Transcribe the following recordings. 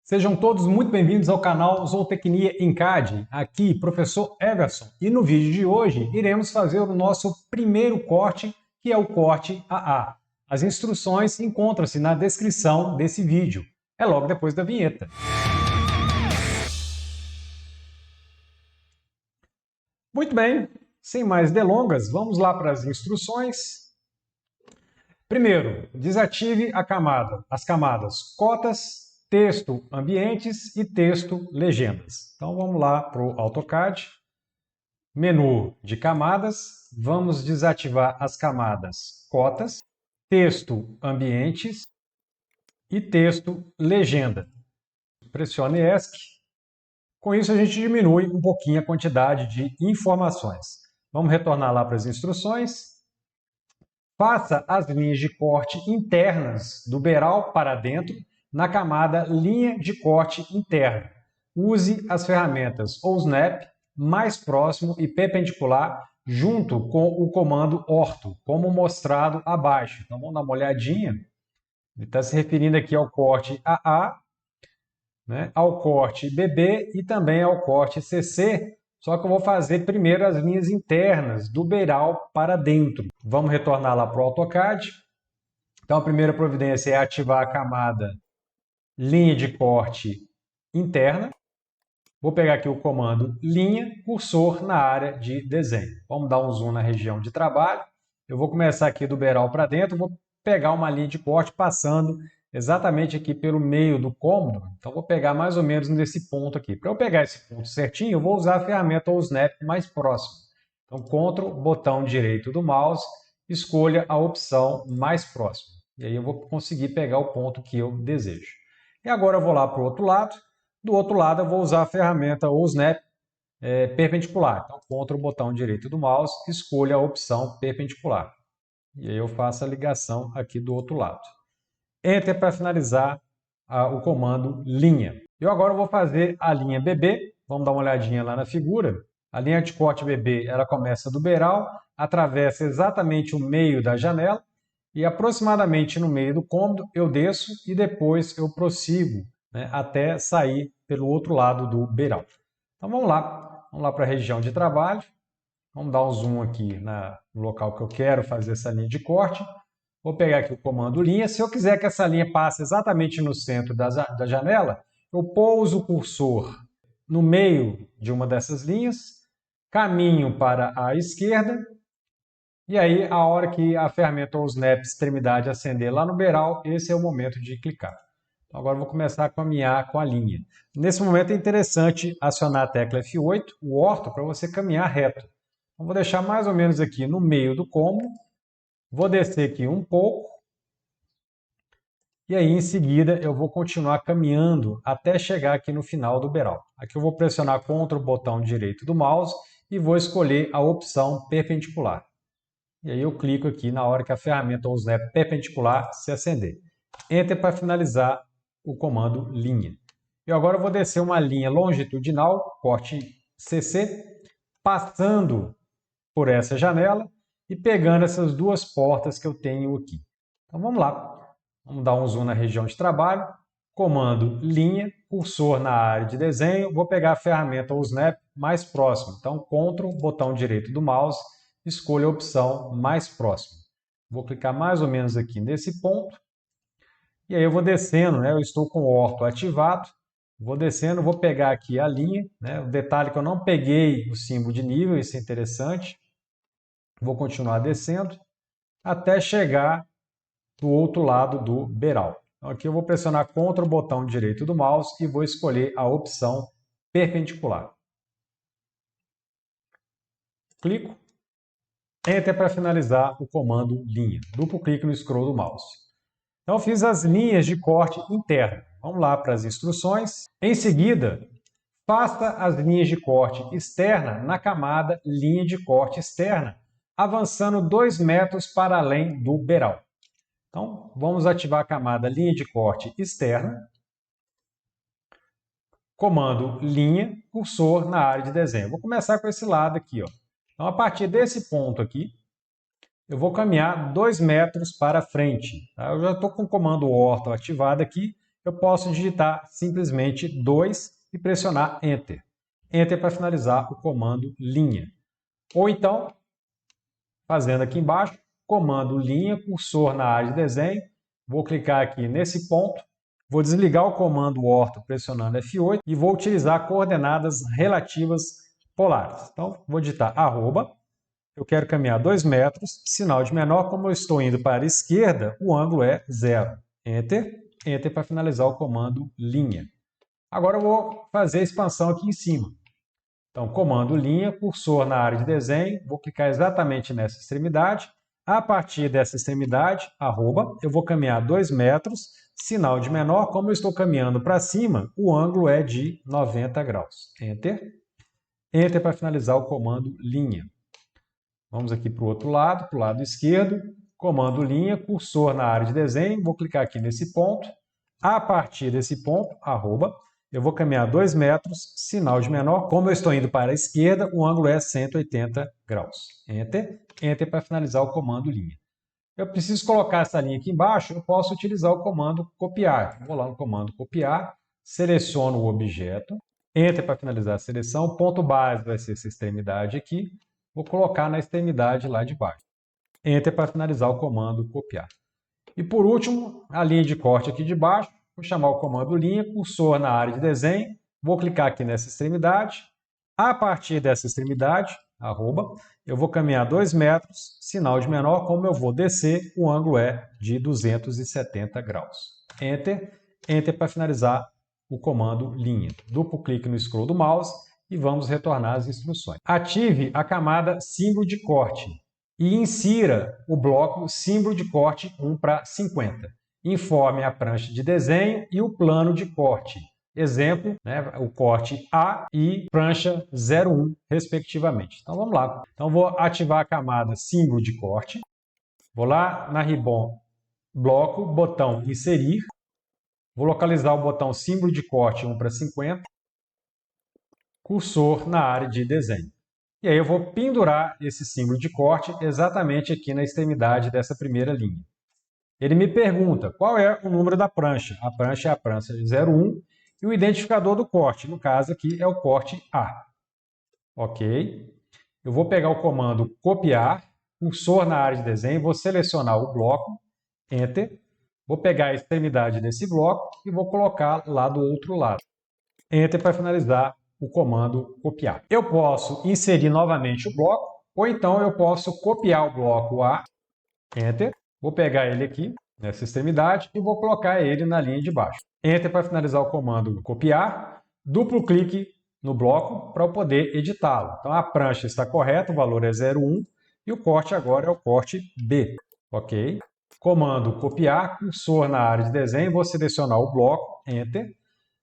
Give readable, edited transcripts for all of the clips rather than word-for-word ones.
Sejam todos muito bem-vindos ao canal Zootecnia em CAD. Aqui, professor Everson. E no vídeo de hoje, iremos fazer o nosso primeiro corte, que é o corte AA. As instruções encontram-se na descrição desse vídeo. É logo depois da vinheta. Muito bem, sem mais delongas, vamos lá para as instruções. Primeiro, desative as camadas cotas, texto ambientes e texto legendas. Então vamos lá para o AutoCAD, menu de camadas, vamos desativar as camadas cotas, texto ambientes e texto legenda. Pressione ESC. Com isso a gente diminui um pouquinho a quantidade de informações. Vamos retornar lá para as instruções. Faça as linhas de corte internas do beiral para dentro na camada linha de corte interna. Use as ferramentas ou Snap mais próximo e perpendicular junto com o comando orto, como mostrado abaixo. Então vamos dar uma olhadinha. Ele está se referindo aqui ao corte AA, né, ao corte BB e também ao corte CC, só que eu vou fazer primeiro as linhas internas do beiral para dentro. Vamos retornar lá para o AutoCAD. Então a primeira providência é ativar a camada linha de corte interna. Vou pegar aqui o comando linha, cursor na área de desenho. Vamos dar um zoom na região de trabalho. Eu vou começar aqui do beiral para dentro, vou pegar uma linha de corte passando exatamente aqui pelo meio do cômodo. Então vou pegar mais ou menos nesse ponto aqui. Para eu pegar esse ponto certinho, eu vou usar a ferramenta ou Snap mais próximo. Então Ctrl, botão direito do mouse, escolha a opção mais próximo. E aí eu vou conseguir pegar o ponto que eu desejo. E agora eu vou lá para o outro lado. Do outro lado eu vou usar a ferramenta ou Snap perpendicular. Então Ctrl, botão direito do mouse, escolha a opção perpendicular. E aí eu faço a ligação aqui do outro lado. Enter para finalizar o comando linha. Eu agora vou fazer a linha BB. Vamos dar uma olhadinha lá na figura. A linha de corte BB ela começa do beiral, atravessa exatamente o meio da janela e aproximadamente no meio do cômodo eu desço e depois eu prossigo, né, até sair pelo outro lado do beiral. Então vamos lá para a região de trabalho. Vamos dar um zoom aqui no local que eu quero fazer essa linha de corte. Vou pegar aqui o comando linha. Se eu quiser que essa linha passe exatamente no centro da janela, eu pouso o cursor no meio de uma dessas linhas, caminho para a esquerda, e aí a hora que a ferramenta ou Snap extremidade acender lá no beiral, esse é o momento de clicar. Então, agora eu vou começar a caminhar com a linha. Nesse momento é interessante acionar a tecla F8, o orto, para você caminhar reto. Então, vou deixar mais ou menos aqui no meio do cômodo. Vou descer aqui um pouco e aí em seguida eu vou continuar caminhando até chegar aqui no final do beiral. Aqui eu vou pressionar Ctrl botão direito do mouse e vou escolher a opção perpendicular. E aí eu clico aqui na hora que a ferramenta ou Snap perpendicular se acender. Enter para finalizar o comando linha. E agora eu vou descer uma linha longitudinal, corte CC, passando por essa janela e pegando essas duas portas que eu tenho aqui. Então vamos lá. Vamos dar um zoom na região de trabalho. Comando linha, cursor na área de desenho. Vou pegar a ferramenta ou Snap mais próximo. Então Ctrl, botão direito do mouse, escolha a opção mais próximo. Vou clicar mais ou menos aqui nesse ponto. E aí eu vou descendo, né? Eu estou com o orto ativado. Vou descendo, vou pegar aqui a linha, né? O detalhe é que eu não peguei o símbolo de nível, isso é interessante. Vou continuar descendo até chegar do outro lado do beiral. Então aqui eu vou pressionar Ctrl botão direito do mouse e vou escolher a opção perpendicular. Clico. Enter para finalizar o comando linha. Duplo clique no scroll do mouse. Então eu fiz as linhas de corte interna. Vamos lá para as instruções. Em seguida, faça as linhas de corte externa na camada linha de corte externa, avançando 2 metros para além do beiral. Então, vamos ativar a camada linha de corte externa. Comando linha, cursor na área de desenho. Vou começar com esse lado aqui, ó. Então, a partir desse ponto aqui, eu vou caminhar 2 metros para frente. Tá? Eu já estou com o comando orto ativado aqui eu posso digitar simplesmente 2 e pressionar Enter. Enter para finalizar o comando linha. Ou então, fazendo aqui embaixo, comando linha, cursor na área de desenho, vou clicar aqui nesse ponto, vou desligar o comando orto pressionando F8 e vou utilizar coordenadas relativas polares. Então, vou digitar arroba, eu quero caminhar 2 metros, sinal de menor, como eu estou indo para a esquerda, o ângulo é 0. Enter, Enter para finalizar o comando linha. Agora eu vou fazer a expansão aqui em cima. Então, comando linha, cursor na área de desenho, vou clicar exatamente nessa extremidade. A partir dessa extremidade, arroba, eu vou caminhar 2 metros, sinal de menor, como eu estou caminhando para cima, o ângulo é de 90 graus. Enter. Enter para finalizar o comando linha. Vamos aqui para o outro lado, para o lado esquerdo, comando linha, cursor na área de desenho, vou clicar aqui nesse ponto. A partir desse ponto, arroba, eu vou caminhar 2 metros, sinal de menor. Como eu estou indo para a esquerda, o ângulo é 180 graus. Enter. Enter para finalizar o comando linha. Eu preciso colocar essa linha aqui embaixo, eu posso utilizar o comando copiar. Vou lá no comando copiar, seleciono o objeto, Enter para finalizar a seleção, ponto base vai ser essa extremidade aqui, vou colocar na extremidade lá de baixo. Enter para finalizar o comando copiar. E por último, a linha de corte aqui de baixo, vou chamar o comando linha, cursor na área de desenho, vou clicar aqui nessa extremidade. A partir dessa extremidade, arroba, eu vou caminhar 2 metros, sinal de menor, como eu vou descer, o ângulo é de 270 graus. Enter, Enter para finalizar o comando linha. Duplo clique no scroll do mouse e vamos retornar às instruções. Ative a camada símbolo de corte e insira o bloco símbolo de corte 1 para 50. Informe a prancha de desenho e o plano de corte. Exemplo, o corte A e prancha 01, respectivamente. Então, vamos lá. Então, vou ativar a camada símbolo de corte. Vou lá na ribbon, bloco, botão inserir. Vou localizar o botão símbolo de corte 1 para 50. Cursor na área de desenho. E aí eu vou pendurar esse símbolo de corte exatamente aqui na extremidade dessa primeira linha. Ele me pergunta qual é o número da prancha. A prancha é a prancha 01 e o identificador do corte, no caso aqui é o corte A. Ok. Eu vou pegar o comando copiar, cursor na área de desenho, vou selecionar o bloco, Enter. Vou pegar a extremidade desse bloco e vou colocar lá do outro lado. Enter para finalizar o comando copiar. Eu posso inserir novamente o bloco, ou então eu posso copiar o bloco A, Enter, vou pegar ele aqui, nessa extremidade, e vou colocar ele na linha de baixo. Enter para finalizar o comando copiar, duplo clique no bloco para eu poder editá-lo. Então a prancha está correta, o valor é 01, e o corte agora é o corte B, ok? Comando copiar, cursor na área de desenho, vou selecionar o bloco, Enter,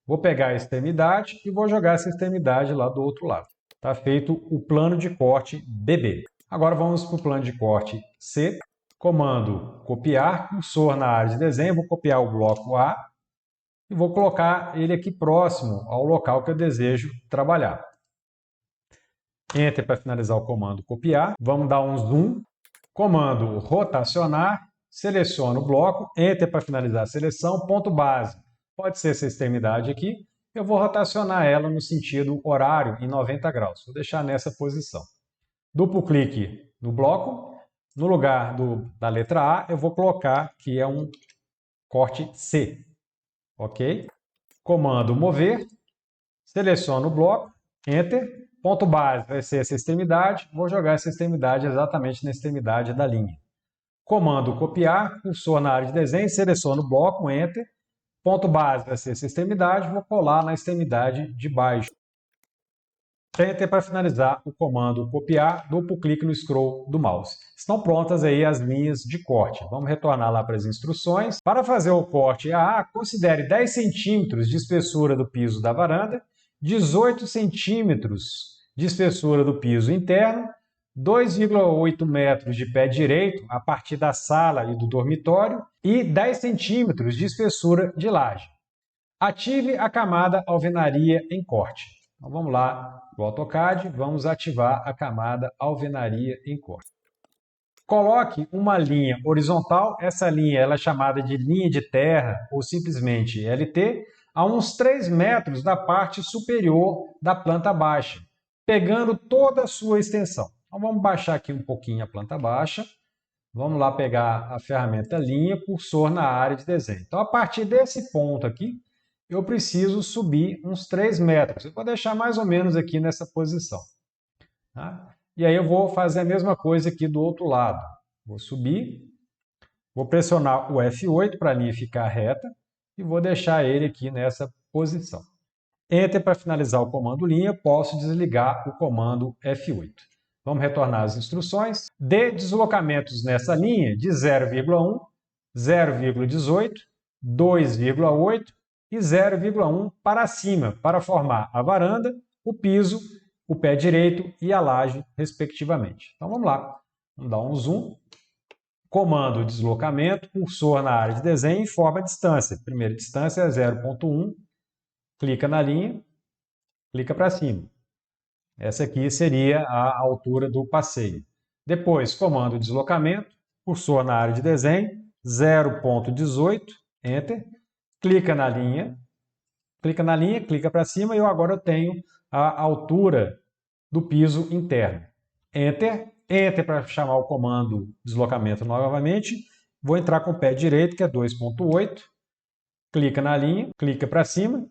vou pegar a extremidade e vou jogar essa extremidade lá do outro lado. Está feito o plano de corte BB. Agora vamos para o plano de corte C. Comando copiar, cursor na área de desenho, vou copiar o bloco A e vou colocar ele aqui próximo ao local que eu desejo trabalhar. Enter para finalizar o comando copiar. Vamos dar um zoom. Comando rotacionar, seleciono o bloco, Enter para finalizar a seleção, ponto base. Pode ser essa extremidade aqui. Eu vou rotacionar ela no sentido horário em 90 graus. Vou deixar nessa posição. Duplo clique no bloco. No lugar da letra A, eu vou colocar que é um corte C. Ok? Comando mover. Seleciono o bloco. Enter. Ponto base vai ser essa extremidade. Vou jogar essa extremidade exatamente na extremidade da linha. Comando copiar. Cursor na área de desenho. Seleciono o bloco. Enter. Ponto base vai ser essa extremidade, vou colar na extremidade de baixo. Enter para finalizar o comando copiar, duplo clique no scroll do mouse. Estão prontas aí as linhas de corte. Vamos retornar lá para as instruções. Para fazer o corte AA, considere 10 centímetros de espessura do piso da varanda, 18 centímetros de espessura do piso interno, 2,8 metros de pé direito a partir da sala e do dormitório e 10 centímetros de espessura de laje. Ative a camada alvenaria em corte. Então vamos lá no AutoCAD, vamos ativar a camada alvenaria em corte. Coloque uma linha horizontal, essa linha ela é chamada de linha de terra ou simplesmente LT, a uns 3 metros da parte superior da planta baixa, pegando toda a sua extensão. Então vamos baixar aqui um pouquinho a planta baixa. Vamos lá pegar a ferramenta linha, cursor na área de desenho. Então a partir desse ponto aqui, eu preciso subir uns 3 metros. Eu vou deixar mais ou menos aqui nessa posição. Tá? E aí eu vou fazer a mesma coisa aqui do outro lado. Vou subir, vou pressionar o F8 para a linha ficar reta e vou deixar ele aqui nessa posição. Enter para finalizar o comando linha, posso desligar o comando F8. Vamos retornar às instruções. Dê deslocamentos nessa linha de 0,1, 0,18, 2,8 e 0,1 para cima, para formar a varanda, o piso, o pé direito e a laje, respectivamente. Então vamos lá. Vamos dar um zoom. Comando deslocamento, cursor na área de desenho e forma a distância. Primeira distância é 0,1. Clica na linha, clica para cima. Essa aqui seria a altura do passeio. Depois, comando deslocamento, cursor na área de desenho, 0,18, Enter. Clica na linha, clica para cima e agora eu tenho a altura do piso interno. Enter. Enter para chamar o comando deslocamento novamente. Vou entrar com o pé direito, que é 2,8. Clica na linha, clica para cima.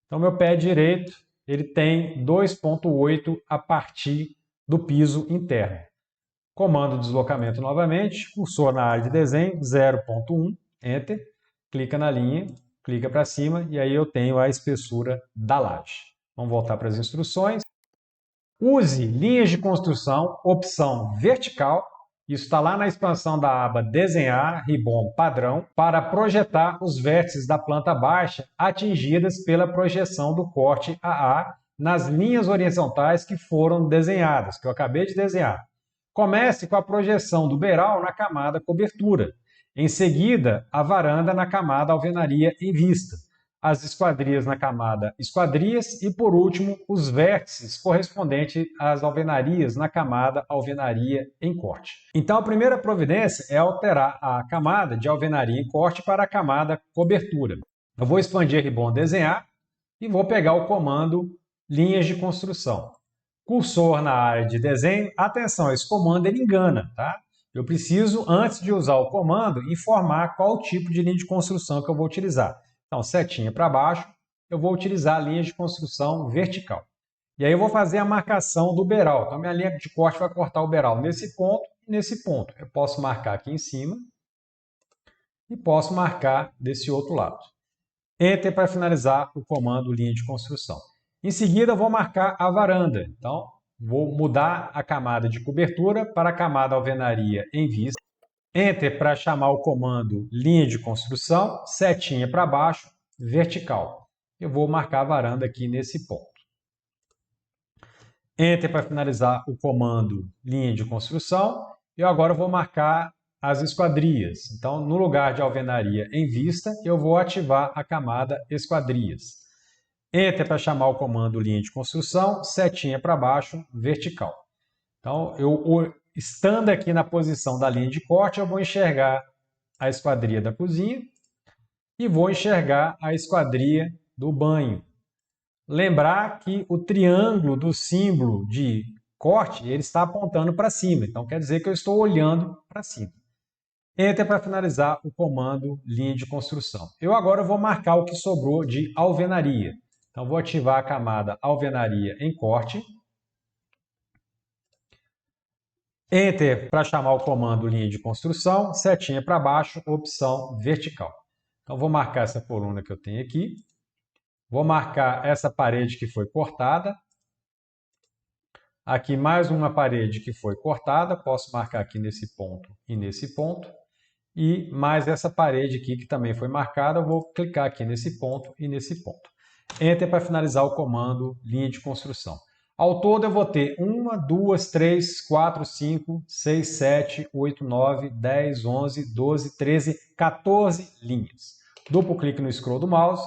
Então, meu pé direito ele tem 2,8 a partir do piso interno. Comando deslocamento novamente, cursor na área de desenho, 0,1, Enter, clica na linha, clica para cima e aí eu tenho a espessura da laje. Vamos voltar para as instruções. Use linhas de construção, opção vertical. Isso está lá na expansão da aba Desenhar, Ribbon Padrão, para projetar os vértices da planta baixa atingidas pela projeção do corte AA nas linhas horizontais que foram desenhadas, que eu acabei de desenhar. Comece com a projeção do beiral na camada cobertura. Em seguida, a varanda na camada alvenaria em vista. As esquadrias na camada esquadrias e, por último, os vértices correspondentes às alvenarias na camada alvenaria em corte. Então, a primeira providência é alterar a camada de alvenaria em corte para a camada cobertura. Eu vou expandir Ribbon Desenhar e vou pegar o comando linhas de construção. Cursor na área de desenho. Atenção, esse comando ele engana, tá? Eu preciso, antes de usar o comando, informar qual tipo de linha de construção que eu vou utilizar. Então, setinha para baixo, eu vou utilizar a linha de construção vertical. E aí eu vou fazer a marcação do beiral. Então, minha linha de corte vai cortar o beiral nesse ponto e nesse ponto. Eu posso marcar aqui em cima e posso marcar desse outro lado. Enter para finalizar o comando linha de construção. Em seguida, eu vou marcar a varanda. Então, vou mudar a camada de cobertura para a camada alvenaria em vista. Enter para chamar o comando linha de construção, setinha para baixo, vertical. Eu vou marcar a varanda aqui nesse ponto. Enter para finalizar o comando linha de construção. Eu agora vou marcar as esquadrias. Então, no lugar de alvenaria em vista, eu vou ativar a camada esquadrias. Enter para chamar o comando linha de construção, setinha para baixo, vertical. Então, estando aqui na posição da linha de corte, eu vou enxergar a esquadria da cozinha e vou enxergar a esquadria do banho. Lembrar que o triângulo do símbolo de corte ele está apontando para cima, então quer dizer que eu estou olhando para cima. Enter para finalizar o comando linha de construção. Eu agora vou marcar o que sobrou de alvenaria. Então, vou ativar a camada alvenaria em corte. Enter para chamar o comando linha de construção, setinha para baixo, opção vertical. Então, vou marcar essa coluna que eu tenho aqui. Vou marcar essa parede que foi cortada. Aqui mais uma parede que foi cortada. Posso marcar aqui nesse ponto e nesse ponto. E mais essa parede aqui que também foi marcada. Eu vou clicar aqui nesse ponto e nesse ponto. Enter para finalizar o comando linha de construção. Ao todo eu vou ter 1, 2, 3, 4, 5, 6, 7, 8, 9, 10, 11, 12, 13, 14 linhas. Duplo clique no scroll do mouse,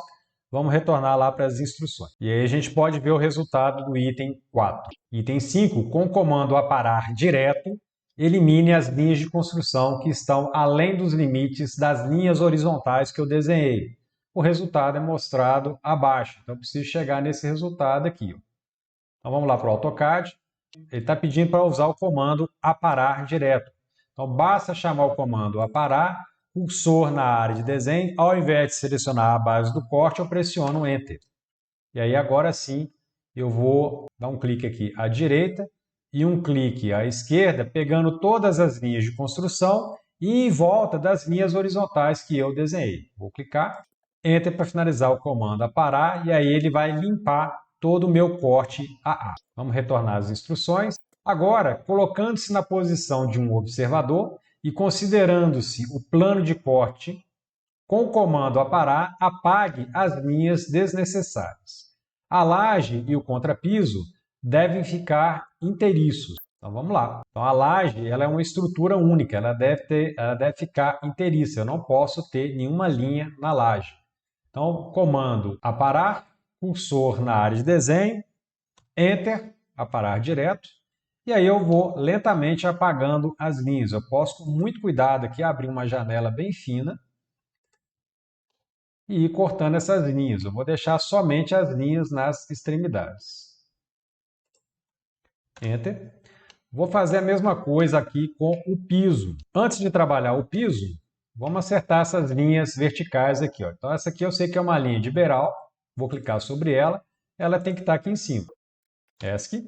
vamos retornar lá para as instruções. E aí a gente pode ver o resultado do item 4. Item 5, com o comando aparar direto, elimine as linhas de construção que estão além dos limites das linhas horizontais que eu desenhei. O resultado é mostrado abaixo, então eu preciso chegar nesse resultado aqui. Então vamos lá para o AutoCAD. Ele está pedindo para usar o comando aparar direto. Então basta chamar o comando aparar, cursor na área de desenho, ao invés de selecionar a base do corte, eu pressiono Enter. E aí agora sim eu vou dar um clique aqui à direita e um clique à esquerda, pegando todas as linhas de construção e em volta das linhas horizontais que eu desenhei. Vou clicar, Enter para finalizar o comando aparar e aí ele vai limpar todo o meu corte AA. Vamos retornar às instruções. Agora, colocando-se na posição de um observador e considerando-se o plano de corte, com o comando aparar, apague as linhas desnecessárias. A laje e o contrapiso devem ficar inteiriços. Então vamos lá. Então a laje ela é uma estrutura única, ela deve ficar inteiriça. Eu não posso ter nenhuma linha na laje. Então comando aparar, cursor na área de desenho, Enter, aparar direto. E aí eu vou lentamente apagando as linhas. Eu posso com muito cuidado aqui abrir uma janela bem fina e ir cortando essas linhas. Eu vou deixar somente as linhas nas extremidades. Enter. Vou fazer a mesma coisa aqui com o piso. Antes de trabalhar o piso, vamos acertar essas linhas verticais aqui. Ó. Então essa aqui eu sei que é uma linha de beiral. Vou clicar sobre ela. Ela tem que estar aqui em cima. ESC.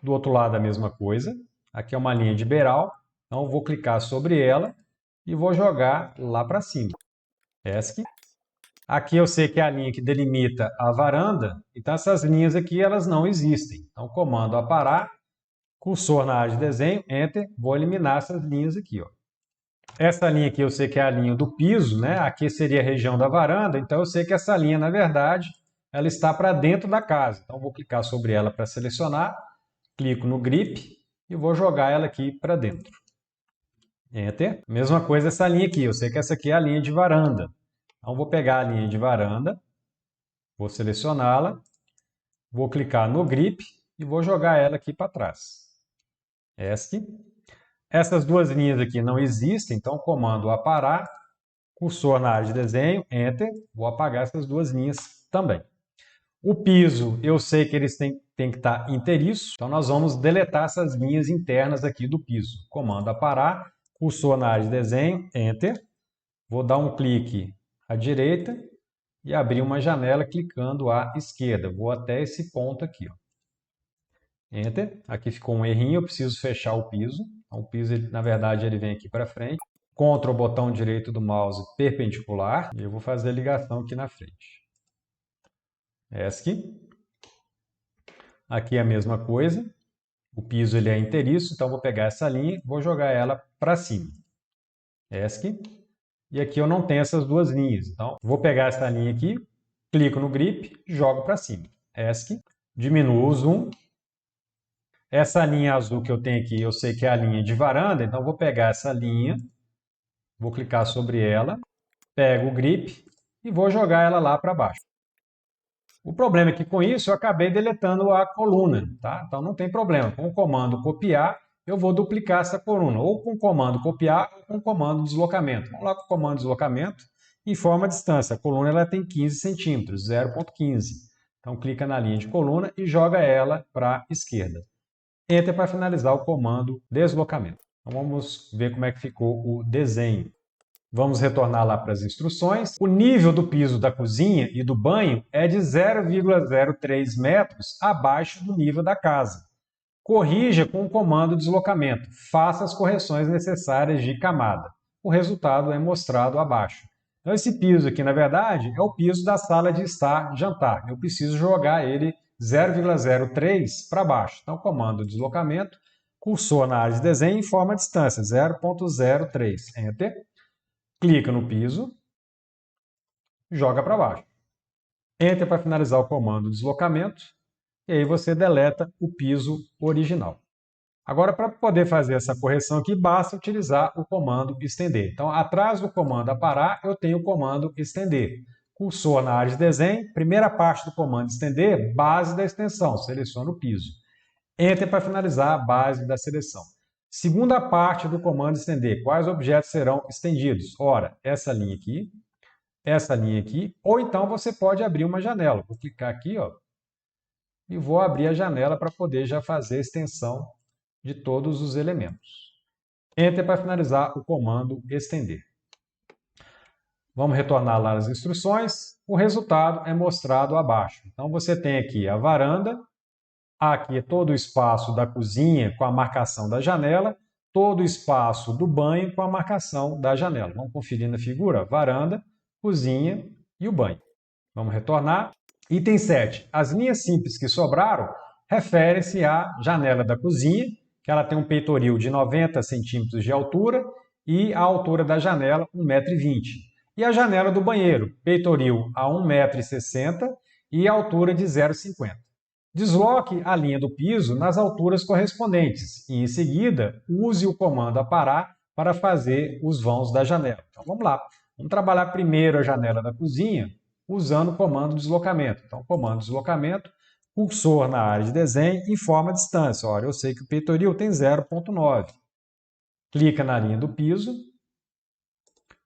Do outro lado a mesma coisa. Aqui é uma linha de beiral. Então eu vou clicar sobre ela e vou jogar lá para cima. ESC. Aqui eu sei que é a linha que delimita a varanda, então essas linhas aqui elas não existem. Então, comando aparar, cursor na área de desenho, Enter, vou eliminar essas linhas aqui. Ó. Essa linha aqui eu sei que é a linha do piso, né? Aqui seria a região da varanda, então eu sei que essa linha, na verdade, ela está para dentro da casa. Então, vou clicar sobre ela para selecionar, clico no grip e vou jogar ela aqui para dentro. Enter. Mesma coisa essa linha aqui, eu sei que essa aqui é a linha de varanda. Então, vou pegar a linha de varanda, vou selecioná-la, vou clicar no grip e vou jogar ela aqui para trás. ESC. Essas duas linhas aqui não existem, então comando aparar, cursor na área de desenho, Enter, vou apagar essas duas linhas também. O piso, eu sei que eles têm que estar inteiriços, então nós vamos deletar essas linhas internas aqui do piso. Comando aparar, cursor na área de desenho, Enter, vou dar um clique à direita e abrir uma janela clicando à esquerda. Vou até esse ponto aqui. Ó. Enter. Aqui ficou um errinho, eu preciso fechar o piso. Então, o piso, na verdade, ele vem aqui para frente. Ctrl botão direito do mouse perpendicular. E eu vou fazer a ligação aqui na frente. ESC. Aqui é a mesma coisa. O piso ele é inteiriço, então vou pegar essa linha e vou jogar ela para cima. ESC. E aqui eu não tenho essas duas linhas. Então, vou pegar essa linha aqui, clico no grip, jogo para cima. ESC, diminuo o zoom. Essa linha azul que eu tenho aqui, eu sei que é a linha de varanda, então vou pegar essa linha, vou clicar sobre ela, pego o grip e vou jogar ela lá para baixo. O problema é que com isso eu acabei deletando a coluna, tá? Então não tem problema. Com o comando copiar, eu vou duplicar essa coluna, ou com o comando copiar, ou com o comando deslocamento. Vamos lá com o comando deslocamento, informa a distância. A coluna ela tem 15 centímetros, 0,15. Então clica na linha de coluna e joga ela para a esquerda. Enter para finalizar o comando deslocamento. Então vamos ver como é que ficou o desenho. Vamos retornar lá para as instruções. O nível do piso da cozinha e do banho é de 0,03 metros abaixo do nível da casa. Corrija com o comando deslocamento. Faça as correções necessárias de camada. O resultado é mostrado abaixo. Então esse piso aqui, na verdade, é o piso da sala de estar jantar. Eu preciso jogar ele 0,03 para baixo. Então, comando deslocamento, cursor na área de desenho, informa a distância, 0,03. Enter. Clica no piso, joga para baixo. Enter para finalizar o comando deslocamento, e aí você deleta o piso original. Agora, para poder fazer essa correção aqui, basta utilizar o comando estender. Então, atrás do comando aparar, eu tenho o comando estender. Cursor na área de desenho, primeira parte do comando estender, base da extensão, seleciono o piso. Enter para finalizar a base da seleção. Segunda parte do comando estender. Quais objetos serão estendidos? Ora, essa linha aqui, ou então você pode abrir uma janela. Vou clicar aqui, ó, e vou abrir a janela para poder já fazer a extensão de todos os elementos. Enter para finalizar o comando estender. Vamos retornar lá nas instruções. O resultado é mostrado abaixo. Então você tem aqui a varanda, aqui é todo o espaço da cozinha com a marcação da janela, todo o espaço do banho com a marcação da janela. Vamos conferir na figura? Varanda, cozinha e o banho. Vamos retornar. Item 7. As linhas simples que sobraram referem-se à janela da cozinha, que ela tem um peitoril de 90 centímetros de altura e a altura da janela 1,20 m. E a janela do banheiro, peitoril a 1,60 m e a altura de 0,50 m. Desloque a linha do piso nas alturas correspondentes e, em seguida, use o comando aparar para fazer os vãos da janela. Então, vamos lá. Vamos trabalhar primeiro a janela da cozinha usando o comando deslocamento. Então, comando deslocamento, cursor na área de desenho, informa a distância. Olha, eu sei que o peitoril tem 0,9. Clica na linha do piso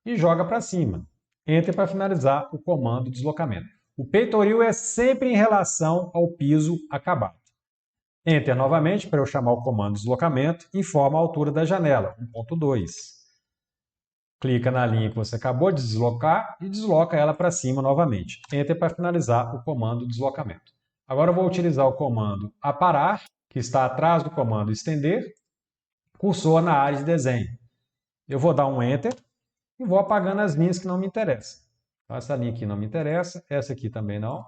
e joga para cima. Enter para finalizar o comando deslocamento. O peitoril é sempre em relação ao piso acabado. Enter novamente para eu chamar o comando deslocamento, informa a altura da janela, 1,2. Clica na linha que você acabou de deslocar e desloca ela para cima novamente. Enter para finalizar o comando deslocamento. Agora eu vou utilizar o comando aparar, que está atrás do comando estender, cursor na área de desenho. Eu vou dar um Enter e vou apagando as linhas que não me interessam. Então, essa linha aqui não me interessa, essa aqui também não,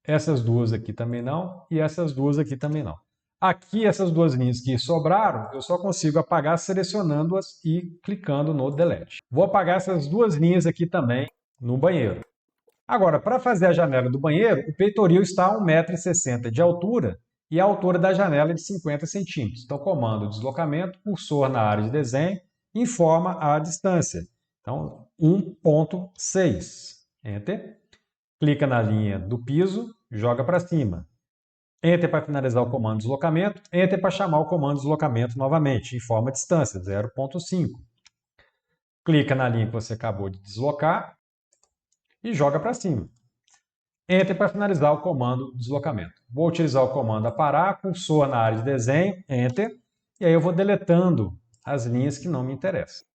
essas duas aqui também não e essas duas aqui também não. Aqui, essas duas linhas que sobraram, eu só consigo apagar selecionando-as e clicando no Delete. Vou apagar essas duas linhas aqui também no banheiro. Agora, para fazer a janela do banheiro, o peitoril está a 1,60 m de altura e a altura da janela é de 50 centímetros. Então, comando deslocamento, cursor na área de desenho, informa a distância. Então, 1,6. Enter. Clica na linha do piso, joga para cima. Enter para finalizar o comando deslocamento. Enter para chamar o comando deslocamento novamente. Informa a distância, 0,5. Clica na linha que você acabou de deslocar e joga para cima. Enter para finalizar o comando deslocamento. Vou utilizar o comando aparar, cursor na área de desenho, Enter. E aí eu vou deletando as linhas que não me interessam.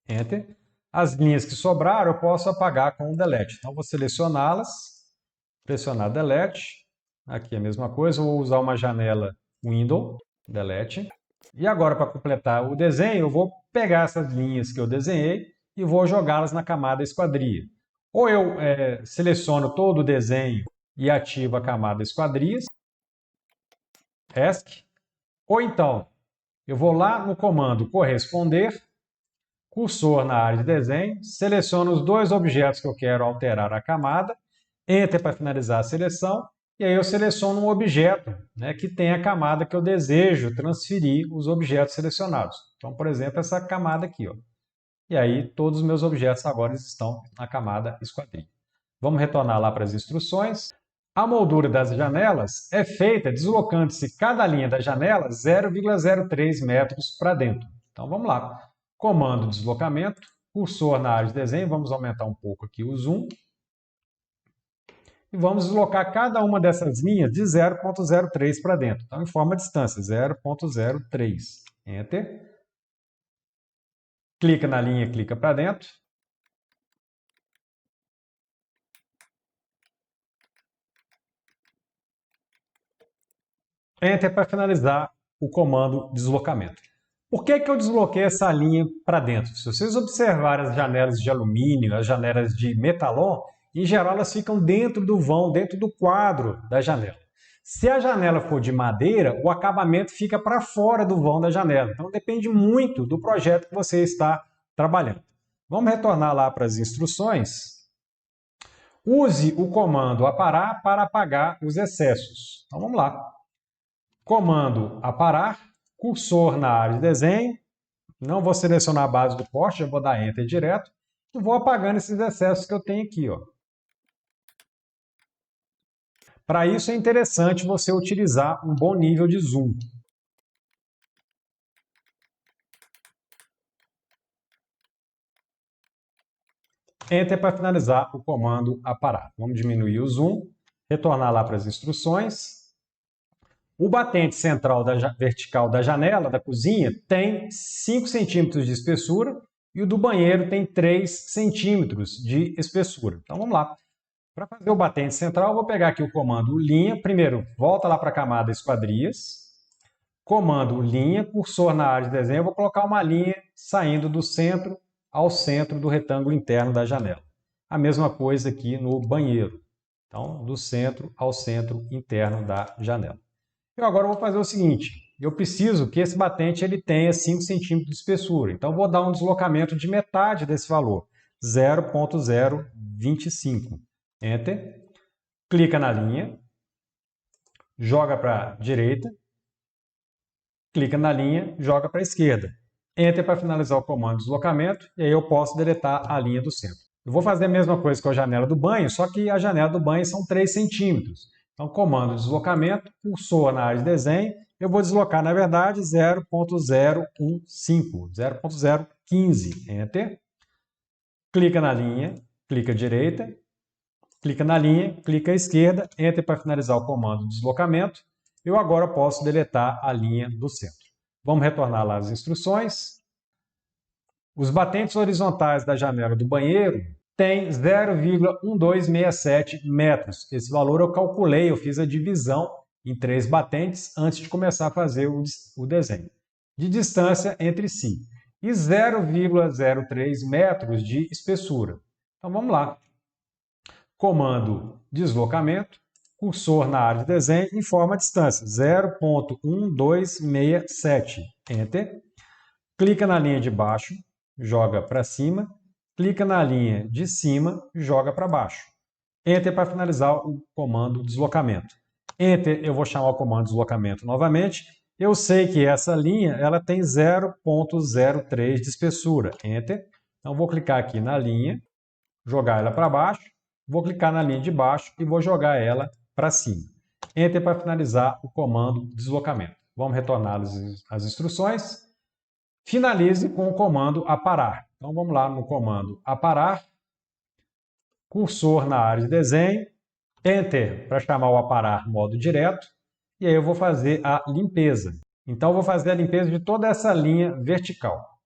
Enter. As linhas que sobraram eu posso apagar com o Delete. Então, vou selecioná-las, pressionar Delete. Aqui é a mesma coisa, vou usar uma janela Window, Delete. E agora, para completar o desenho, eu vou pegar essas linhas que eu desenhei e vou jogá-las na camada esquadria. Ou eu seleciono todo o desenho e ativo a camada esquadrias, ESC, ou então eu vou lá no comando corresponder, cursor na área de desenho, seleciono os dois objetos que eu quero alterar a camada, Enter para finalizar a seleção, e aí eu seleciono um objeto, né, que tem a camada que eu desejo transferir os objetos selecionados. Então, por exemplo, essa camada aqui, ó. E aí todos os meus objetos agora estão na camada esquadria. Vamos retornar lá para as instruções. A moldura das janelas é feita deslocando-se cada linha da janela 0,03 metros para dentro. Então vamos lá. Comando deslocamento, cursor na área de desenho, vamos aumentar um pouco aqui o zoom. E vamos deslocar cada uma dessas linhas de 0,03 para dentro. Então informa a distância, 0,03. Enter. Clica na linha, clica para dentro. Enter para finalizar o comando deslocamento. Por que eu desloquei essa linha para dentro? Se vocês observarem as janelas de alumínio, as janelas de metalon, em geral elas ficam dentro do vão, dentro do quadro da janela. Se a janela for de madeira, o acabamento fica para fora do vão da janela. Então depende muito do projeto que você está trabalhando. Vamos retornar lá para as instruções. Use o comando aparar para apagar os excessos. Então vamos lá. Comando aparar, cursor na área de desenho, não vou selecionar a base do poste, já vou dar Enter direto, e vou apagando esses excessos que eu tenho aqui, ó. Para isso é interessante você utilizar um bom nível de zoom. Enter para finalizar o comando aparar. Vamos diminuir o zoom, retornar lá para as instruções. O batente central vertical da janela da cozinha tem 5 centímetros de espessura e o do banheiro tem 3 centímetros de espessura. Então vamos lá. Para fazer o batente central, eu vou pegar aqui o comando linha. Primeiro, volta lá para a camada esquadrias. Comando linha, cursor na área de desenho, eu vou colocar uma linha saindo do centro ao centro do retângulo interno da janela. A mesma coisa aqui no banheiro. Então, do centro ao centro interno da janela. Eu agora vou fazer o seguinte, eu preciso que esse batente ele tenha 5 centímetros de espessura. Então, vou dar um deslocamento de metade desse valor, 0,025. Enter. Clica na linha, joga para a direita, clica na linha, joga para a esquerda. Enter para finalizar o comando de deslocamento e aí eu posso deletar a linha do centro. Eu vou fazer a mesma coisa com a janela do banho, só que a janela do banho são 3 centímetros. Então, comando de deslocamento, cursor na área de desenho, eu vou deslocar, na verdade, 0,015, 0,015. Enter. Clica na linha, clica à direita, clica na linha, clica à esquerda, Enter para finalizar o comando de deslocamento. Eu agora posso deletar a linha do centro. Vamos retornar lá as instruções. Os batentes horizontais da janela do banheiro têm 0,1267 metros. Esse valor eu calculei, eu fiz a divisão em 3 batentes antes de começar a fazer o desenho. De distância entre si. E 0,03 metros de espessura. Então vamos lá. Comando deslocamento, cursor na área de desenho, informa a distância, 0,1267. Enter. Clica na linha de baixo, joga para cima. Clica na linha de cima, joga para baixo. Enter para finalizar o comando deslocamento. Enter, eu vou chamar o comando deslocamento novamente. Eu sei que essa linha ela tem 0,03 de espessura. Enter. Então, vou clicar aqui na linha, jogar ela para baixo. Vou clicar na linha de baixo e vou jogar ela para cima. Enter para finalizar o comando deslocamento. Vamos retornar as instruções. Finalize com o comando aparar. Então vamos lá no comando aparar. Cursor na área de desenho. Enter para chamar o aparar modo direto. E aí eu vou fazer a limpeza. Então eu vou fazer a limpeza de toda essa linha vertical.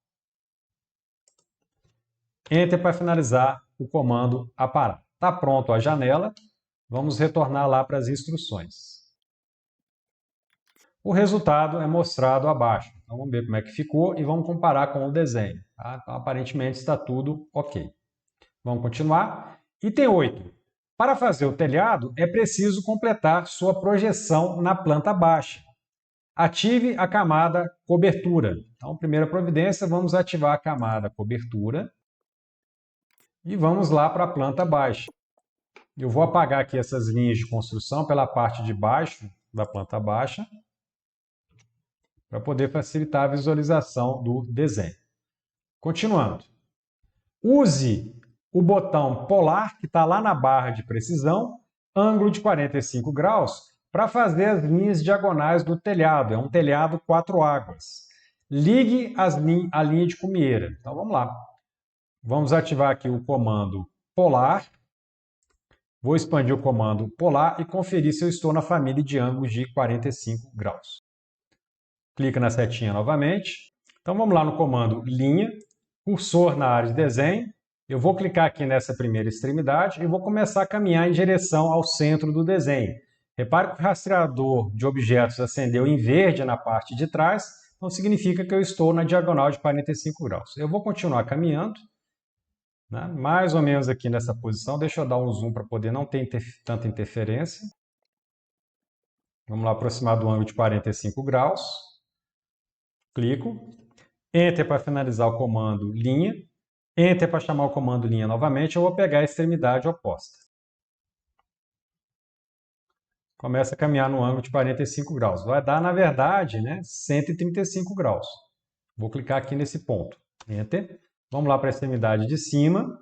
Enter para finalizar o comando aparar. Está pronto a janela. Vamos retornar lá para as instruções. O resultado é mostrado abaixo. Então vamos ver como é que ficou e vamos comparar com o desenho. Tá? Então, aparentemente está tudo ok. Vamos continuar. Item 8. Para fazer o telhado, é preciso completar sua projeção na planta baixa. Ative a camada cobertura. Então, primeira providência, vamos ativar a camada cobertura. E vamos lá para a planta baixa. Eu vou apagar aqui essas linhas de construção pela parte de baixo da planta baixa, para poder facilitar a visualização do desenho. Continuando. Use o botão polar, que está lá na barra de precisão, ângulo de 45 graus, para fazer as linhas diagonais do telhado. É um telhado 4 águas. Ligue a linha de cumieira. Então vamos lá. Vamos ativar aqui o comando polar. Vou expandir o comando polar e conferir se eu estou na família de ângulos de 45 graus. Clica na setinha novamente. Então vamos lá no comando linha, cursor na área de desenho. Eu vou clicar aqui nessa primeira extremidade e vou começar a caminhar em direção ao centro do desenho. Repare que o rastreador de objetos acendeu em verde na parte de trás, então significa que eu estou na diagonal de 45 graus. Eu vou continuar caminhando, né, mais ou menos aqui nessa posição. Deixa eu dar um zoom para poder não ter tanta interferência. Vamos lá aproximar do ângulo de 45 graus. Clico. Enter para finalizar o comando linha. Enter para chamar o comando linha novamente. Eu vou pegar a extremidade oposta. Começa a caminhar no ângulo de 45 graus. Vai dar, na verdade, 135 graus. Vou clicar aqui nesse ponto. Enter. Vamos lá para a extremidade de cima.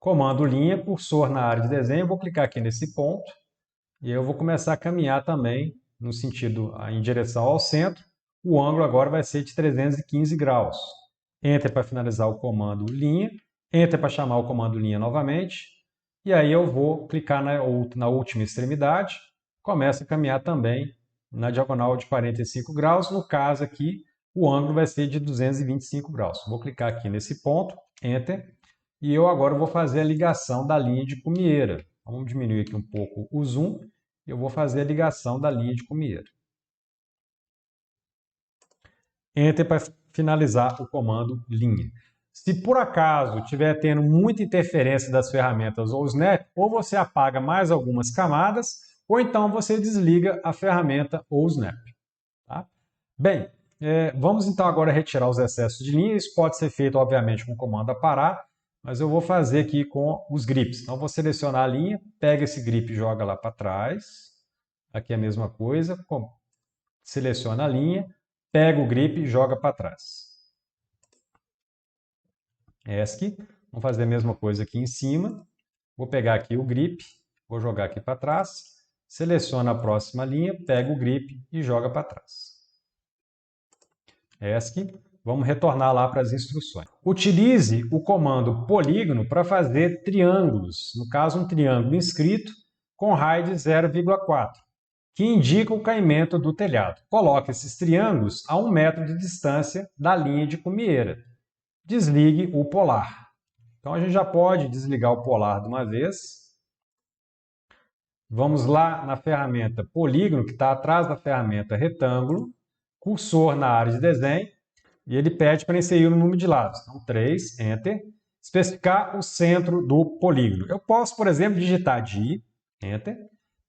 Comando linha, cursor na área de desenho. Vou clicar aqui nesse ponto. E eu vou começar a caminhar também no sentido em direção ao centro. O ângulo agora vai ser de 315 graus. Enter para finalizar o comando linha. Enter para chamar o comando linha novamente. E aí eu vou clicar na última extremidade. Começa a caminhar também na diagonal de 45 graus. No caso aqui, o ângulo vai ser de 225 graus. Vou clicar aqui nesse ponto, Enter. E eu agora vou fazer a ligação da linha de cumieira. Vamos diminuir aqui um pouco o zoom. Eu vou fazer a ligação da linha de cumieira. Enter para finalizar o comando linha. Se por acaso estiver tendo muita interferência das ferramentas ou snap, ou você apaga mais algumas camadas, ou então você desliga a ferramenta ou snap. Tá? Bem, vamos então agora retirar os excessos de linha. Isso pode ser feito, obviamente, com o comando aparar, mas eu vou fazer aqui com os grips. Então, vou selecionar a linha, pega esse grip e joga lá para trás. Aqui é a mesma coisa, seleciona a linha, pega o grip e joga para trás. ESC, vamos fazer a mesma coisa aqui em cima. Vou pegar aqui o grip, vou jogar aqui para trás, seleciona a próxima linha, pega o grip e joga para trás. ESC, vamos retornar lá para as instruções. Utilize o comando polígono para fazer triângulos, no caso um triângulo inscrito com raio de 0,4, que indica o caimento do telhado. Coloque esses triângulos a 1 metro de distância da linha de cumieira. Desligue o polar. Então a gente já pode desligar o polar de uma vez. Vamos lá na ferramenta polígono, que está atrás da ferramenta retângulo, cursor na área de desenho, e ele pede para inserir o número de lados. Então 3, Enter. Especificar o centro do polígono. Eu posso, por exemplo, digitar DI, Enter,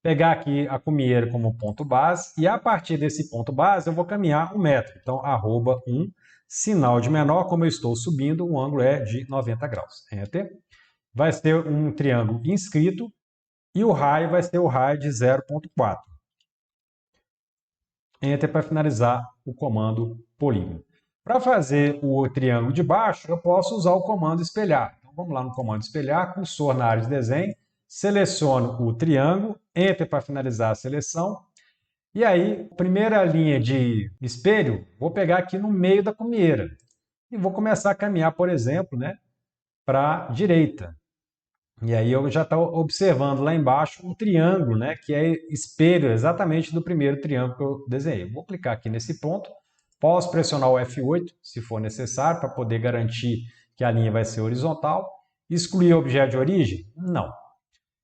pegar aqui a cumieira como ponto base, e a partir desse ponto base eu vou caminhar 1 metro. Então, @1, sinal de menor, como eu estou subindo, o ângulo é de 90 graus. Enter. Vai ser um triângulo inscrito e o raio vai ser o raio de 0,4. Enter para finalizar o comando polígono. Para fazer o triângulo de baixo, eu posso usar o comando espelhar. Então, vamos lá no comando espelhar, cursor na área de desenho, seleciono o triângulo, Enter para finalizar a seleção. E aí, primeira linha de espelho, vou pegar aqui no meio da cumieira. E vou começar a caminhar, por exemplo, para a direita. E aí eu já estou observando lá embaixo um triângulo, que é espelho exatamente do primeiro triângulo que eu desenhei. Vou clicar aqui nesse ponto. Posso pressionar o F8, se for necessário, para poder garantir que a linha vai ser horizontal. Excluir o objeto de origem? Não.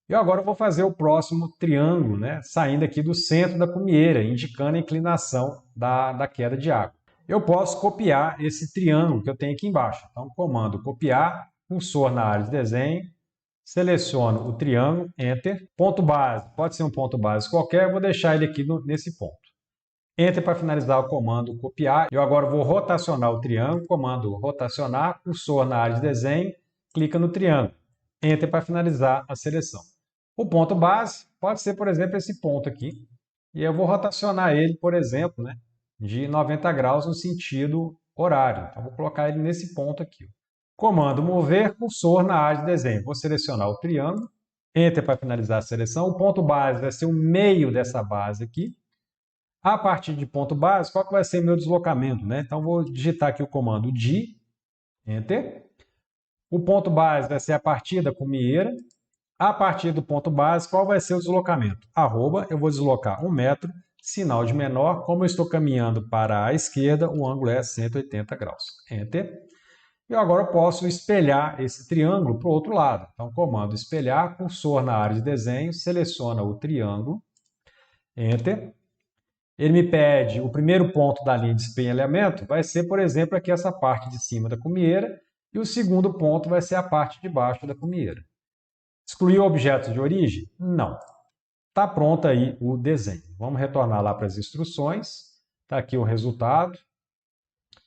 Eu agora vou fazer o próximo triângulo, saindo aqui do centro da cumieira, indicando a inclinação da queda de água. Eu posso copiar esse triângulo que eu tenho aqui embaixo. Então, comando copiar, cursor na área de desenho, seleciono o triângulo, Enter. Ponto base, pode ser um ponto base qualquer, eu vou deixar ele aqui nesse ponto. Enter para finalizar o comando copiar. Eu agora vou rotacionar o triângulo, comando rotacionar, cursor na área de desenho, clica no triângulo. Enter para finalizar a seleção. O ponto base pode ser, por exemplo, esse ponto aqui. E eu vou rotacionar ele, por exemplo, de 90 graus no sentido horário. Então, vou colocar ele nesse ponto aqui. Comando mover, cursor na área de desenho. Vou selecionar o triângulo. Enter para finalizar a seleção. O ponto base vai ser o meio dessa base aqui. A partir de ponto base, qual que vai ser meu deslocamento? Então, vou digitar aqui o comando DI, Enter. O ponto base vai ser a partir da cumieira. A partir do ponto base, qual vai ser o deslocamento? Eu vou deslocar 1 metro, sinal de menor. Como eu estou caminhando para a esquerda, o ângulo é 180 graus. Enter. Eu agora posso espelhar esse triângulo para o outro lado. Então, comando espelhar, cursor na área de desenho, seleciona o triângulo, Enter. Ele me pede o primeiro ponto da linha de espelhamento, vai ser, por exemplo, aqui essa parte de cima da cumieira, e o segundo ponto vai ser a parte de baixo da cumieira. Excluir o objeto de origem? Não. Está pronto aí o desenho. Vamos retornar lá para as instruções. Está aqui o resultado.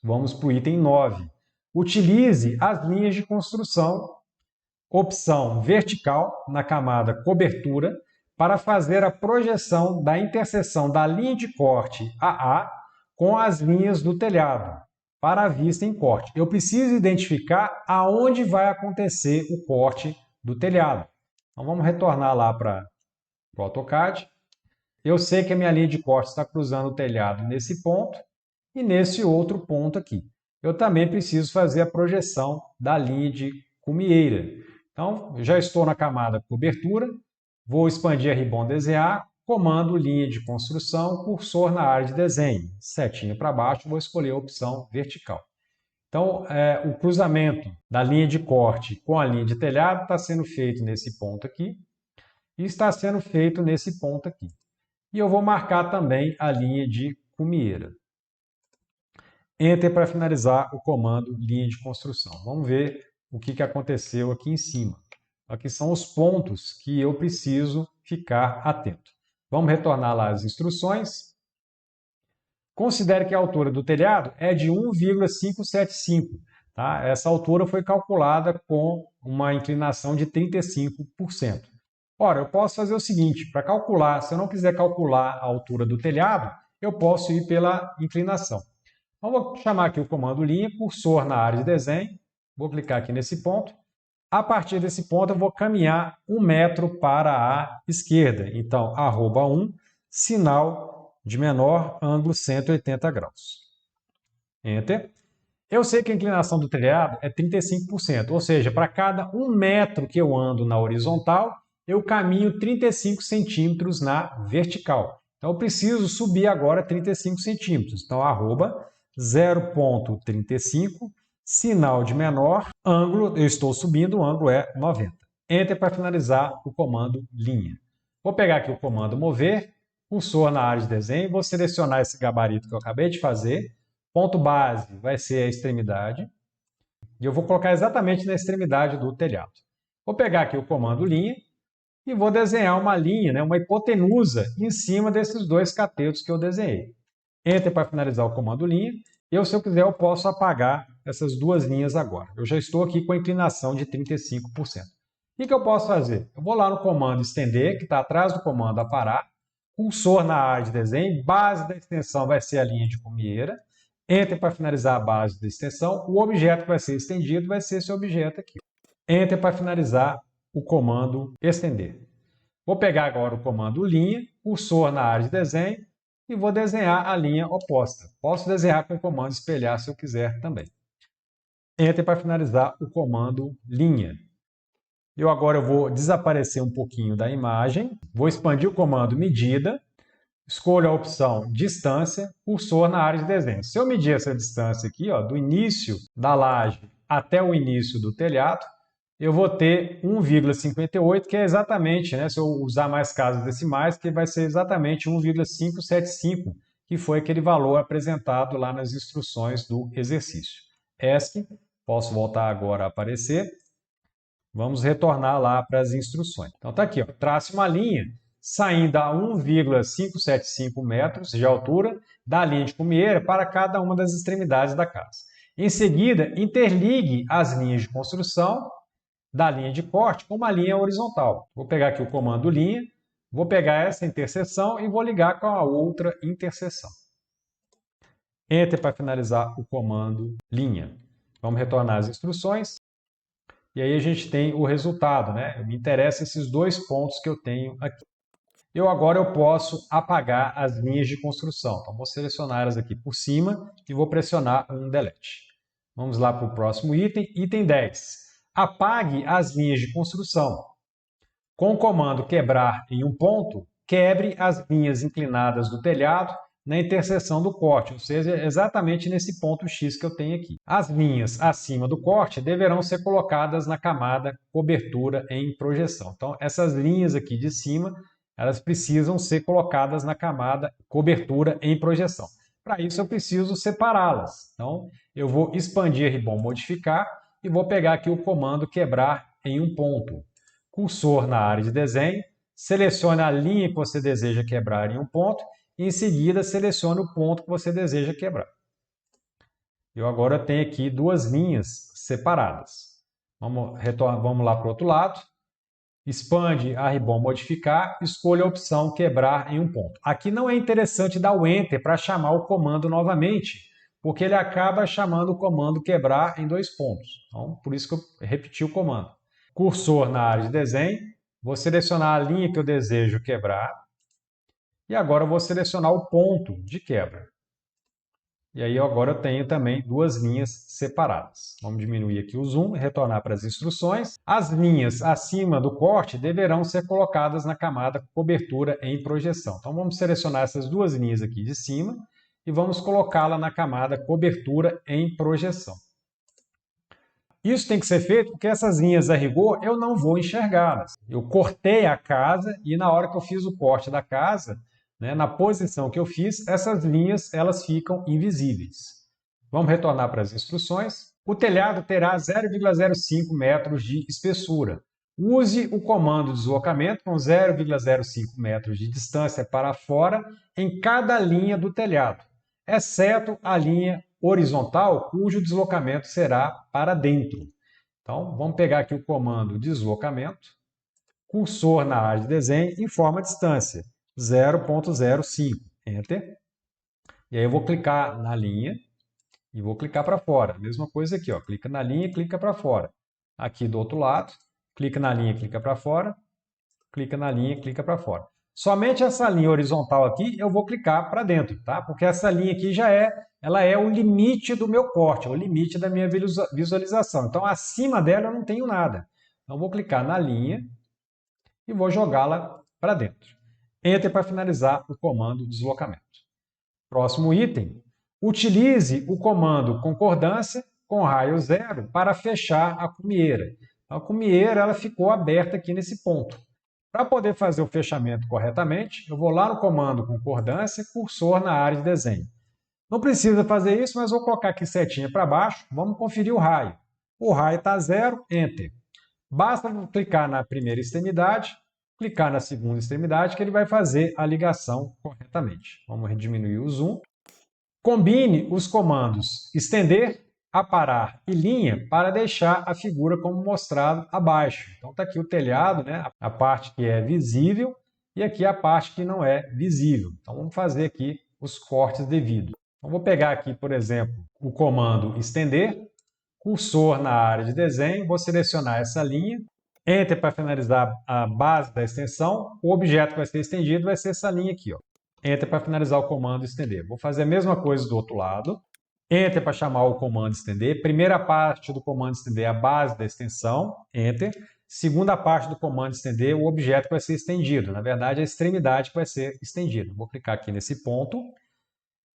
Vamos para o item 9. Utilize as linhas de construção, opção vertical, na camada cobertura, para fazer a projeção da interseção da linha de corte AA com as linhas do telhado, para a vista em corte. Eu preciso identificar aonde vai acontecer o corte do telhado. Então, vamos retornar lá para o AutoCAD. Eu sei que a minha linha de corte está cruzando o telhado nesse ponto e nesse outro ponto aqui. Eu também preciso fazer a projeção da linha de cumieira. Então, já estou na camada cobertura, vou expandir a ribbon desenhar, comando linha de construção, cursor na área de desenho, setinha para baixo, vou escolher a opção vertical. Então, o cruzamento da linha de corte com a linha de telhado está sendo feito nesse ponto aqui e está sendo feito nesse ponto aqui. E eu vou marcar também a linha de cumieira. Enter para finalizar o comando linha de construção. Vamos ver o que aconteceu aqui em cima. Aqui são os pontos que eu preciso ficar atento. Vamos retornar lá as instruções. Considere que a altura do telhado é de 1,575. Tá? Essa altura foi calculada com uma inclinação de 35%. Ora, eu posso fazer o seguinte, para calcular, se eu não quiser calcular a altura do telhado, eu posso ir pela inclinação. Então, vou chamar aqui o comando linha, cursor na área de desenho, vou clicar aqui nesse ponto. A partir desse ponto, eu vou caminhar 1 metro para a esquerda. Então, @1, sinal de menor, ângulo 180 graus. Enter. Eu sei que a inclinação do telhado é 35%, ou seja, para cada 1 metro que eu ando na horizontal, eu caminho 35 centímetros na vertical. Então, eu preciso subir agora 35 centímetros. Então, @0,35, sinal de menor, ângulo, eu estou subindo, o ângulo é 90. Enter para finalizar o comando linha. Vou pegar aqui o comando mover, cursor na área de desenho, vou selecionar esse gabarito que eu acabei de fazer. Ponto base vai ser a extremidade. E eu vou colocar exatamente na extremidade do telhado. Vou pegar aqui o comando linha e vou desenhar uma linha, né, uma hipotenusa em cima desses dois catetos que eu desenhei. Enter para finalizar o comando linha. E se eu quiser, eu posso apagar essas duas linhas agora. Eu já estou aqui com a inclinação de 35%. O que eu posso fazer? Eu vou lá no comando estender, que está atrás do comando aparar, cursor na área de desenho, base da extensão vai ser a linha de cumieira. Enter para finalizar a base da extensão. O objeto que vai ser estendido vai ser esse objeto aqui. Enter para finalizar o comando estender. Vou pegar agora o comando linha, cursor na área de desenho e vou desenhar a linha oposta. Posso desenhar com o comando espelhar se eu quiser também. Enter para finalizar o comando linha. Agora eu vou desaparecer um pouquinho da imagem, vou expandir o comando medida, escolho a opção distância, cursor na área de desenho. Se eu medir essa distância aqui, ó, do início da laje até o início do telhado, eu vou ter 1,58, que é exatamente, né, se eu usar mais casas decimais, que vai ser exatamente 1,575, que foi aquele valor apresentado lá nas instruções do exercício. ESC, posso voltar agora a aparecer. Vamos retornar lá para as instruções. Então está aqui, ó, trace uma linha saindo a 1,575 metros de altura da linha de cumieira para cada uma das extremidades da casa. Em seguida, interligue as linhas de construção da linha de corte com uma linha horizontal. Vou pegar aqui o comando linha, vou pegar essa interseção e vou ligar com a outra interseção. Enter para finalizar o comando linha. Vamos retornar às instruções. E aí a gente tem o resultado, né? Me interessam esses dois pontos que eu tenho aqui. Agora eu posso apagar as linhas de construção. Então, vou selecionar elas aqui por cima e vou pressionar um delete. Vamos lá para o próximo item. Item 10. Apague as linhas de construção. Com o comando quebrar em um ponto, quebre as linhas inclinadas do telhado na interseção do corte, ou seja, exatamente nesse ponto X que eu tenho aqui. As linhas acima do corte deverão ser colocadas na camada cobertura em projeção. Então, essas linhas aqui de cima, elas precisam ser colocadas na camada cobertura em projeção. Para isso, eu preciso separá-las. Então, eu vou expandir ribbon modificar e vou pegar aqui o comando quebrar em um ponto. Cursor na área de desenho, selecione a linha que você deseja quebrar em um ponto e em seguida selecione o ponto que você deseja quebrar. Eu agora tenho aqui duas linhas separadas. Vamos lá para o outro lado. Expande a ribbon modificar, escolha a opção quebrar em um ponto. Aqui não é interessante dar o Enter para chamar o comando novamente, porque ele acaba chamando o comando quebrar em dois pontos. Então, por isso que eu repeti o comando. Cursor na área de desenho, vou selecionar a linha que eu desejo quebrar e agora eu vou selecionar o ponto de quebra. E aí agora eu tenho também duas linhas separadas. Vamos diminuir aqui o zoom e retornar para as instruções. As linhas acima do corte deverão ser colocadas na camada cobertura em projeção. Então vamos selecionar essas duas linhas aqui de cima e vamos colocá-la na camada cobertura em projeção. Isso tem que ser feito porque essas linhas a rigor eu não vou enxergá-las. Eu cortei a casa e na hora que eu fiz o corte da casa, na posição que eu fiz, essas linhas elas ficam invisíveis. Vamos retornar para as instruções. O telhado terá 0,05 metros de espessura. Use o comando deslocamento com 0,05 metros de distância para fora em cada linha do telhado, exceto a linha horizontal, cujo deslocamento será para dentro. Então, vamos pegar aqui o comando deslocamento, cursor na área de desenho, informa a distância, 0,05, Enter. E aí eu vou clicar na linha e vou clicar para fora. Mesma coisa aqui, ó, clica na linha e clica para fora. Aqui do outro lado, clica na linha e clica para fora, clica na linha e clica para fora. Somente essa linha horizontal aqui eu vou clicar para dentro, tá? Porque essa linha aqui ela é o limite do meu corte, é o limite da minha visualização. Então, acima dela eu não tenho nada. Então, vou clicar na linha e vou jogá-la para dentro. Enter para finalizar o comando deslocamento. Próximo item. Utilize o comando concordância com raio 0 para fechar a cumieira. A cumieira ela ficou aberta aqui nesse ponto. Para poder fazer o fechamento corretamente, eu vou lá no comando concordância, cursor na área de desenho. Não precisa fazer isso, mas vou colocar aqui setinha para baixo. Vamos conferir o raio. O raio está 0, Enter. Basta clicar na primeira extremidade, clicar na segunda extremidade, que ele vai fazer a ligação corretamente. Vamos diminuir o zoom. Combine os comandos estender, aparar e linha para deixar a figura como mostrado abaixo. Então está aqui o telhado, a parte que é visível e aqui a parte que não é visível. Então vamos fazer aqui os cortes devidos. Então, vou pegar aqui, por exemplo, o comando estender, cursor na área de desenho, vou selecionar essa linha, Enter para finalizar a base da extensão, o objeto que vai ser estendido vai ser essa linha aqui, ó. Enter para finalizar o comando estender. Vou fazer a mesma coisa do outro lado. Enter para chamar o comando estender. Primeira parte do comando estender é a base da extensão. Enter. Segunda parte do comando estender, o objeto que vai ser estendido. Na verdade, a extremidade que vai ser estendida. Vou clicar aqui nesse ponto.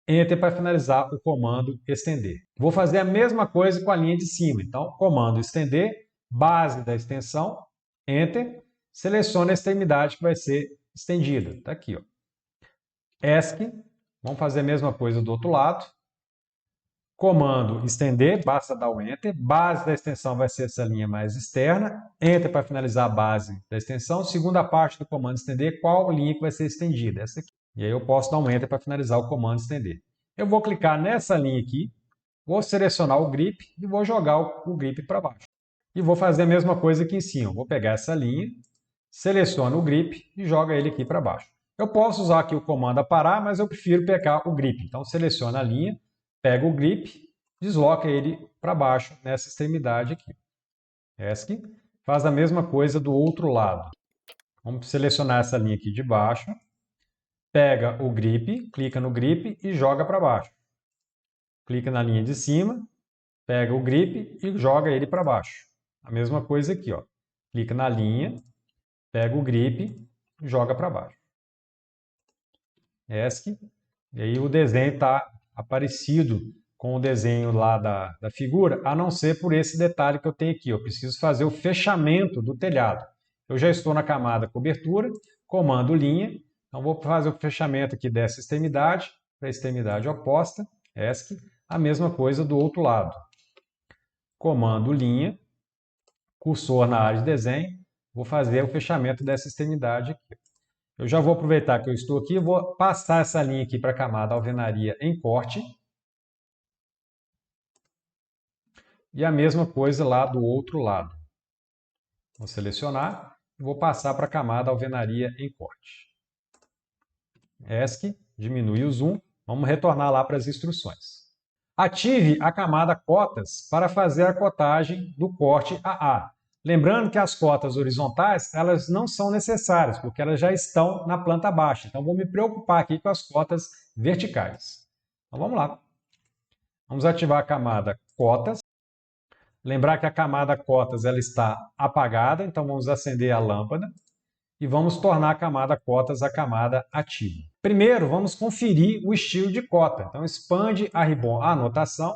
Enter para finalizar o comando estender. Vou fazer a mesma coisa com a linha de cima. Então, comando estender, base da extensão, Enter. Selecione a extremidade que vai ser estendida. Está aqui, ó. ESC, vamos fazer a mesma coisa do outro lado. Comando estender, basta dar o Enter. Base da extensão vai ser essa linha mais externa. Enter para finalizar a base da extensão. Segunda parte do comando estender, qual linha que vai ser estendida? Essa aqui. E aí eu posso dar um Enter para finalizar o comando estender. Eu vou clicar nessa linha aqui, vou selecionar o grip e vou jogar o grip para baixo. E vou fazer a mesma coisa aqui em cima. Vou pegar essa linha, seleciono o grip e jogo ele aqui para baixo. Eu posso usar aqui o comando aparar, mas eu prefiro pegar o grip. Então, seleciona a linha, pega o grip, desloca ele para baixo nessa extremidade aqui. ESC. Faz a mesma coisa do outro lado. Vamos selecionar essa linha aqui de baixo, pega o grip, clica no grip e joga para baixo. Clica na linha de cima, pega o grip e joga ele para baixo. A mesma coisa aqui, ó. Clica na linha, pega o grip e joga para baixo. ESC. E aí o desenho está parecido com o desenho lá da figura, a não ser por esse detalhe que eu tenho aqui. Eu preciso fazer o fechamento do telhado. Eu já estou na camada cobertura, comando linha. Então vou fazer o fechamento aqui dessa extremidade para a extremidade oposta, ESC. A mesma coisa do outro lado. Comando linha, cursor na área de desenho. Vou fazer o fechamento dessa extremidade aqui. Eu já vou aproveitar que eu estou aqui e vou passar essa linha aqui para a camada alvenaria em corte. E a mesma coisa lá do outro lado. Vou selecionar e vou passar para a camada alvenaria em corte. ESC, diminui o zoom. Vamos retornar lá para as instruções. Ative a camada cotas para fazer a cotagem do corte AA. Lembrando que as cotas horizontais elas não são necessárias, porque elas já estão na planta baixa. Então, vou me preocupar aqui com as cotas verticais. Então, vamos lá. Vamos ativar a camada cotas. Lembrar que a camada cotas ela está apagada, então vamos acender a lâmpada e vamos tornar a camada cotas a camada ativa. Primeiro, vamos conferir o estilo de cota. Então, expande a ribbon a anotação.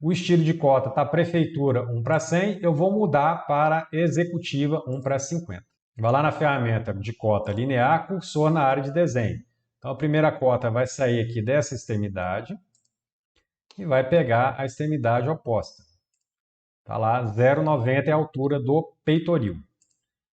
O estilo de cota está prefeitura 1:100, eu vou mudar para executiva 1:50. Vai lá na ferramenta de cota linear, cursor na área de desenho. Então, a primeira cota vai sair aqui dessa extremidade e vai pegar a extremidade oposta. Está lá, 0,90 é a altura do peitoril.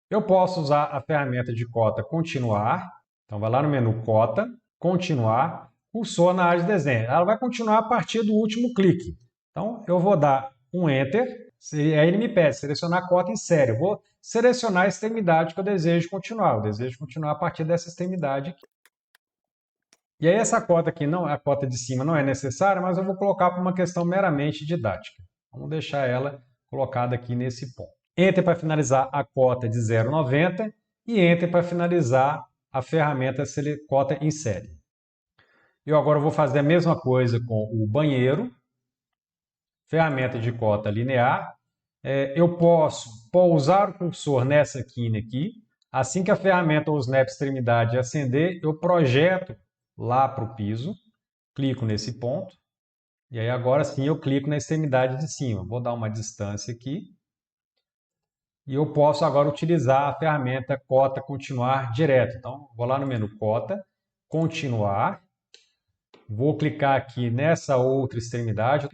Eu posso usar a ferramenta de cota continuar. Então, vai lá no menu cota, continuar, cursor na área de desenho. Ela vai continuar a partir do último clique. Então, eu vou dar um Enter, aí ele me pede selecionar a cota em série. Eu vou selecionar a extremidade que eu desejo continuar. Eu desejo continuar a partir dessa extremidade aqui. E aí essa cota aqui, não, a cota de cima não é necessária, mas eu vou colocar para uma questão meramente didática. Vamos deixar ela colocada aqui nesse ponto. Enter para finalizar a cota de 0,90 e Enter para finalizar a ferramenta cota em série. Eu agora vou fazer a mesma coisa com o banheiro. Ferramenta de cota linear. Eu posso pousar o cursor nessa quina aqui. Assim que a ferramenta ou snap extremidade acender, eu projeto lá para o piso. Clico nesse ponto. E aí agora sim eu clico na extremidade de cima. Vou dar uma distância aqui. E eu posso agora utilizar a ferramenta cota continuar direto. Então, vou lá no menu cota, continuar. Vou clicar aqui nessa outra extremidade.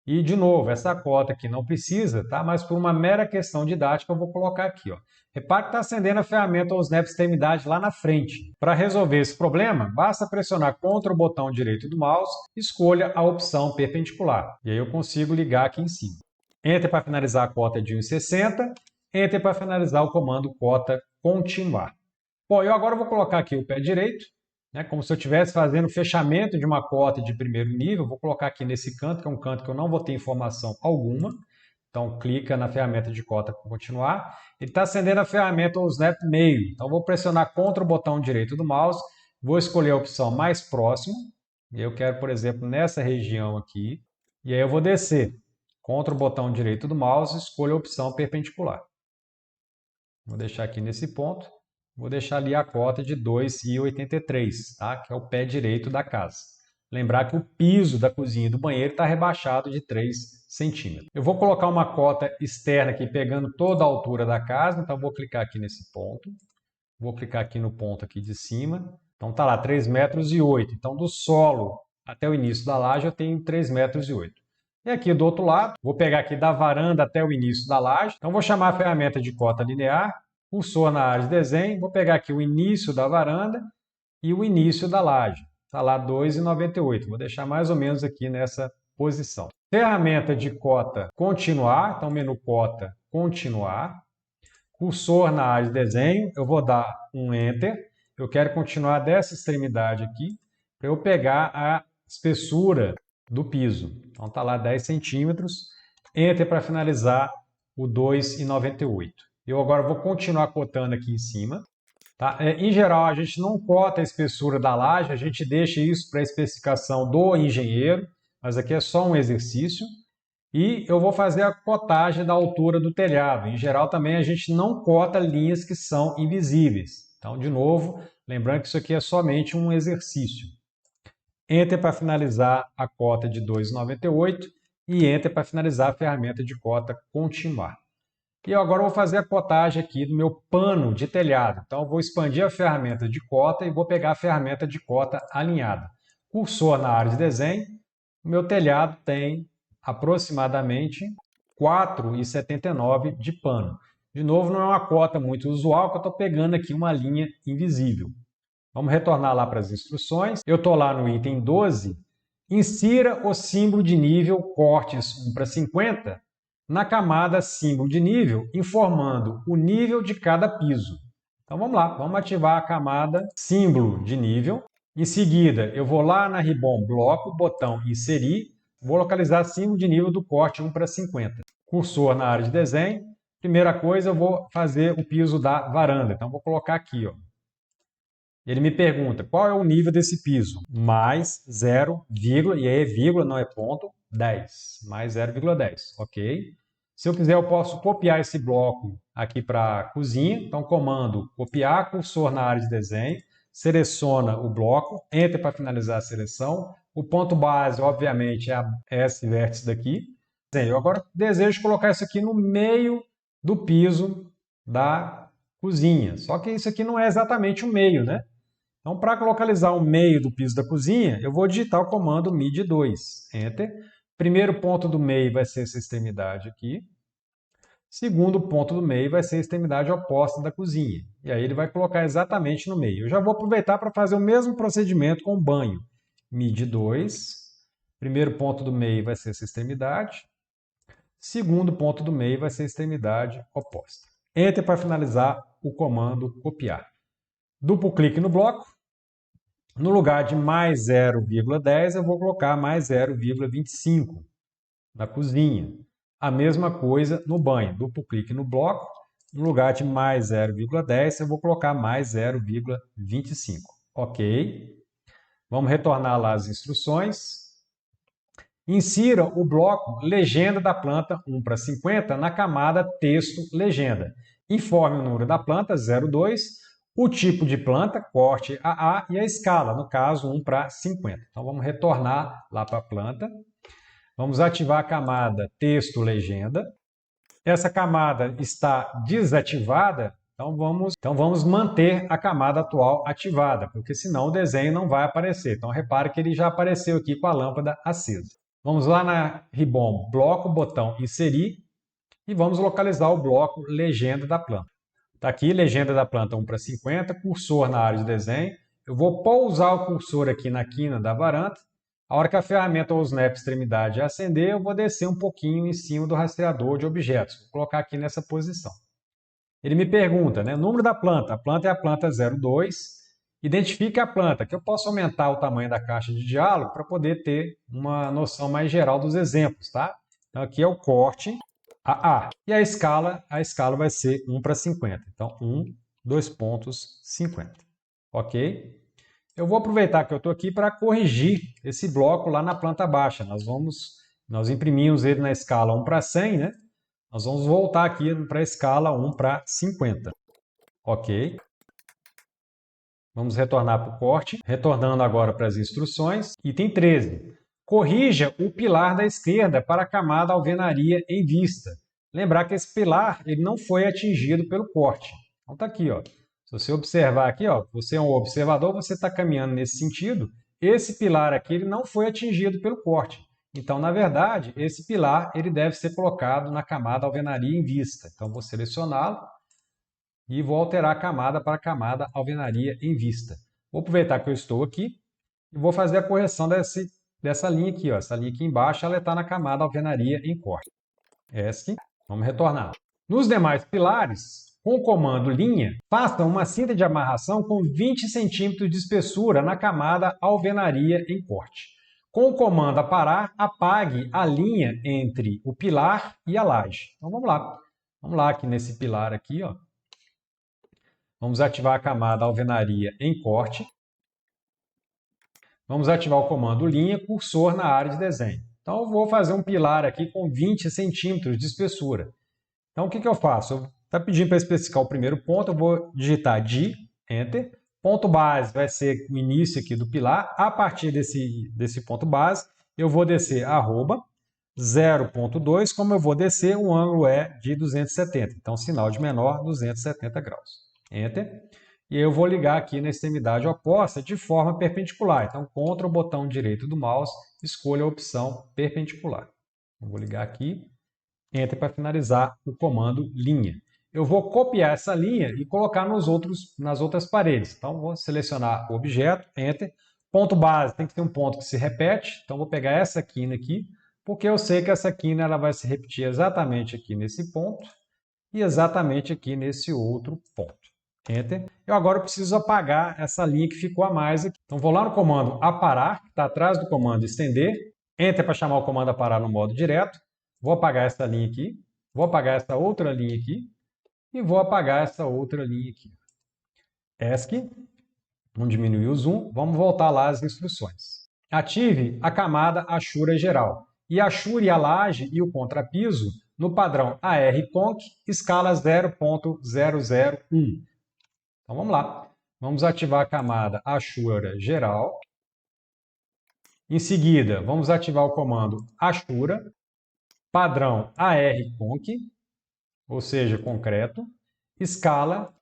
E, de novo, essa cota aqui não precisa, tá? Mas por uma mera questão didática eu vou colocar aqui. Ó. Repare que está acendendo a ferramenta ou snap extremidade lá na frente. Para resolver esse problema, basta pressionar contra o botão direito do mouse, escolha a opção perpendicular. E aí eu consigo ligar aqui em cima. Enter para finalizar a cota de 1,60. Enter para finalizar o comando cota continuar. Bom, eu agora vou colocar aqui o pé direito, né, como se eu estivesse fazendo o fechamento de uma cota de primeiro nível. Vou colocar aqui nesse canto, que é um canto que eu não vou ter informação alguma. Então, clica na ferramenta de cota para continuar. Ele está acendendo a ferramenta ou snap meio. Então, vou pressionar contra o botão direito do mouse. Vou escolher a opção mais próximo. E eu quero, por exemplo, nessa região aqui. E aí eu vou descer. Contra o botão direito do mouse, escolho a opção perpendicular. Vou deixar aqui nesse ponto. Vou deixar ali a cota de 2,83, tá? Que é o pé direito da casa. Lembrar que o piso da cozinha e do banheiro está rebaixado de 3 centímetros. Eu vou colocar uma cota externa aqui, pegando toda a altura da casa. Então, vou clicar aqui nesse ponto. Vou clicar aqui no ponto aqui de cima. Então, tá lá, 3,08 metros. Então, do solo até o início da laje, eu tenho 3,08 metros. E aqui do outro lado, vou pegar aqui da varanda até o início da laje. Então, vou chamar a ferramenta de cota linear, cursor na área de desenho, vou pegar aqui o início da varanda e o início da laje. Está lá 2,98. Vou deixar mais ou menos aqui nessa posição. Ferramenta de cota continuar, então menu cota continuar. Cursor na área de desenho, eu vou dar um Enter. Eu quero continuar dessa extremidade aqui, para eu pegar a espessura do piso. Então está lá 10 centímetros. Enter para finalizar o 2,98. Eu agora vou continuar cotando aqui em cima. Tá? Em geral, a gente não cota a espessura da laje, a gente deixa isso para a especificação do engenheiro, mas aqui é só um exercício. E eu vou fazer a cotagem da altura do telhado. Em geral, também a gente não cota linhas que são invisíveis. Então, de novo, lembrando que isso aqui é somente um exercício. Enter para finalizar a cota de 2,98 e Enter para finalizar a ferramenta de cota continuar. E eu agora vou fazer a cotagem aqui do meu pano de telhado. Então, eu vou expandir a ferramenta de cota e vou pegar a ferramenta de cota alinhada. Cursor na área de desenho. O meu telhado tem aproximadamente 4,79 de pano. De novo, não é uma cota muito usual, que eu estou pegando aqui uma linha invisível. Vamos retornar lá para as instruções. Eu estou lá no item 12. Insira o símbolo de nível cortes 1:50 na camada símbolo de nível, informando o nível de cada piso. Então vamos lá, vamos ativar a camada símbolo de nível. Em seguida, eu vou lá na ribbon bloco, botão inserir, vou localizar símbolo de nível do corte 1:50. Cursor na área de desenho. Primeira coisa, eu vou fazer o piso da varanda. Então vou colocar aqui, ó. Ele me pergunta qual é o nível desse piso. Mais 0, vírgula, e aí é vírgula, não é ponto, 10, mais 0,10, ok? Se eu quiser, eu posso copiar esse bloco aqui para a cozinha. Então, comando copiar, cursor na área de desenho, seleciona o bloco, Enter para finalizar a seleção. O ponto base, obviamente, é esse vértice daqui. Eu agora desejo colocar isso aqui no meio do piso da cozinha. Só que isso aqui não é exatamente o meio, né? Então, para localizar o meio do piso da cozinha, eu vou digitar o comando MID2, Enter. Primeiro ponto do meio vai ser essa extremidade aqui. Segundo ponto do meio vai ser a extremidade oposta da cozinha. E aí ele vai colocar exatamente no meio. Eu já vou aproveitar para fazer o mesmo procedimento com o banho. MID2. Primeiro ponto do meio vai ser essa extremidade. Segundo ponto do meio vai ser a extremidade oposta. Enter para finalizar o comando copiar. Duplo clique no bloco. No lugar de mais 0,10, eu vou colocar mais 0,25 na cozinha. A mesma coisa no banho. Duplo clique no bloco. No lugar de mais 0,10, eu vou colocar mais 0,25. Ok. Vamos retornar lá as instruções. Insira o bloco legenda da planta 1:50 na camada texto legenda. Informe o número da planta, 02, o tipo de planta, corte AA, e a escala, no caso 1:50. Então vamos retornar lá para a planta. Vamos ativar a camada texto legenda. Essa camada está desativada, então vamos manter a camada atual ativada, porque senão o desenho não vai aparecer. Então repare que ele já apareceu aqui com a lâmpada acesa. Vamos lá na Ribbon, bloco, botão inserir, e vamos localizar o bloco legenda da planta. Está aqui, legenda da planta 1:50, cursor na área de desenho. Eu vou pousar o cursor aqui na quina da varanda. A hora que a ferramenta ou snap extremidade acender, eu vou descer um pouquinho em cima do rastreador de objetos. Vou colocar aqui nessa posição. Ele me pergunta, né, o número da planta. A planta é a planta 02. Identifique a planta, que eu posso aumentar o tamanho da caixa de diálogo para poder ter uma noção mais geral dos exemplos, tá? Então aqui é o corte AA. E a escala vai ser 1:50. Então 2,50. Ok? Eu vou aproveitar que eu estou aqui para corrigir esse bloco lá na planta baixa. Nós imprimimos ele na escala 1:100, né? Nós vamos voltar aqui para a escala 1:50. Ok? Vamos retornar para o corte. Retornando agora para as instruções. Item 13. Corrija o pilar da esquerda para a camada alvenaria em vista. Lembrar que esse pilar ele não foi atingido pelo corte. Então está aqui, ó. Se você observar aqui, ó, você é um observador, você está caminhando nesse sentido. Esse pilar aqui ele não foi atingido pelo corte. Então, na verdade, esse pilar ele deve ser colocado na camada alvenaria em vista. Então, vou selecioná-lo e vou alterar a camada para a camada alvenaria em vista. Vou aproveitar que eu estou aqui e vou fazer a correção dessa linha aqui. Ó. Essa linha aqui embaixo ela está na camada alvenaria em corte. ESC, vamos retornar. Nos demais pilares, com o comando linha, faça uma cinta de amarração com 20 centímetros de espessura na camada alvenaria em corte. Com o comando aparar, apague a linha entre o pilar e a laje. Então vamos lá. Vamos lá aqui nesse pilar aqui, ó. Vamos ativar a camada alvenaria em corte. Vamos ativar o comando linha, cursor na área de desenho. Então eu vou fazer um pilar aqui com 20 centímetros de espessura. Então o que eu faço? Está pedindo para especificar o primeiro ponto, eu vou digitar D, Enter. Ponto base vai ser o início aqui do pilar. A partir desse ponto base, eu vou descer arroba 0,2, como eu vou descer, o ângulo é de 270. Então, sinal de menor, 270 graus. Enter. E eu vou ligar aqui na extremidade oposta de forma perpendicular. Então, contra o botão direito do mouse, escolha a opção perpendicular. Eu vou ligar aqui. Enter para finalizar o comando linha. Eu vou copiar essa linha e colocar nas outras paredes. Então, vou selecionar o objeto, Enter. Ponto base tem que ter um ponto que se repete. Então, vou pegar essa quina aqui, porque eu sei que essa quina ela vai se repetir exatamente aqui nesse ponto e exatamente aqui nesse outro ponto. Enter. Eu agora preciso apagar essa linha que ficou a mais aqui. Então, vou lá no comando aparar, que está atrás do comando estender. Enter para chamar o comando aparar no modo direto. Vou apagar essa linha aqui, vou apagar essa outra linha aqui e vou apagar essa outra linha aqui. ESC, vamos diminuir o zoom, vamos voltar lá às instruções. Ative a camada Achura geral. e achure a laje e o contrapiso no padrão AR-Conc, escala 0.001. Então vamos lá. Vamos ativar a camada Achura geral. Em seguida, vamos ativar o comando Achura, padrão AR-Conc, ou seja, concreto, escala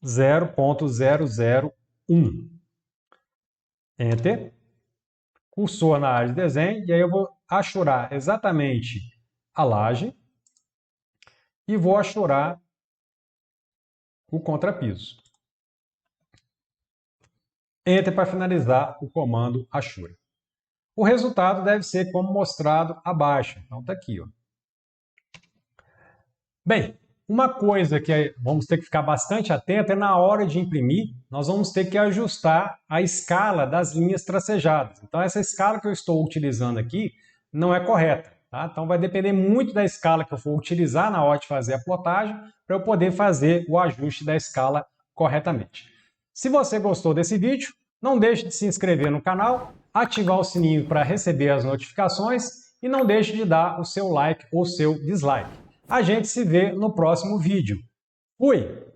0.001. Enter. Cursor na área de desenho, e aí eu vou achurar exatamente a laje e vou achurar o contrapiso. Enter para finalizar o comando achura. O resultado deve ser como mostrado abaixo. Então está aqui, ó. Bem, uma coisa que vamos ter que ficar bastante atento é na hora de imprimir, nós vamos ter que ajustar a escala das linhas tracejadas. Então essa escala que eu estou utilizando aqui não é correta. Tá? Então vai depender muito da escala que eu for utilizar na hora de fazer a plotagem para eu poder fazer o ajuste da escala corretamente. Se você gostou desse vídeo, não deixe de se inscrever no canal, ativar o sininho para receber as notificações e não deixe de dar o seu like ou seu dislike. A gente se vê no próximo vídeo. Fui!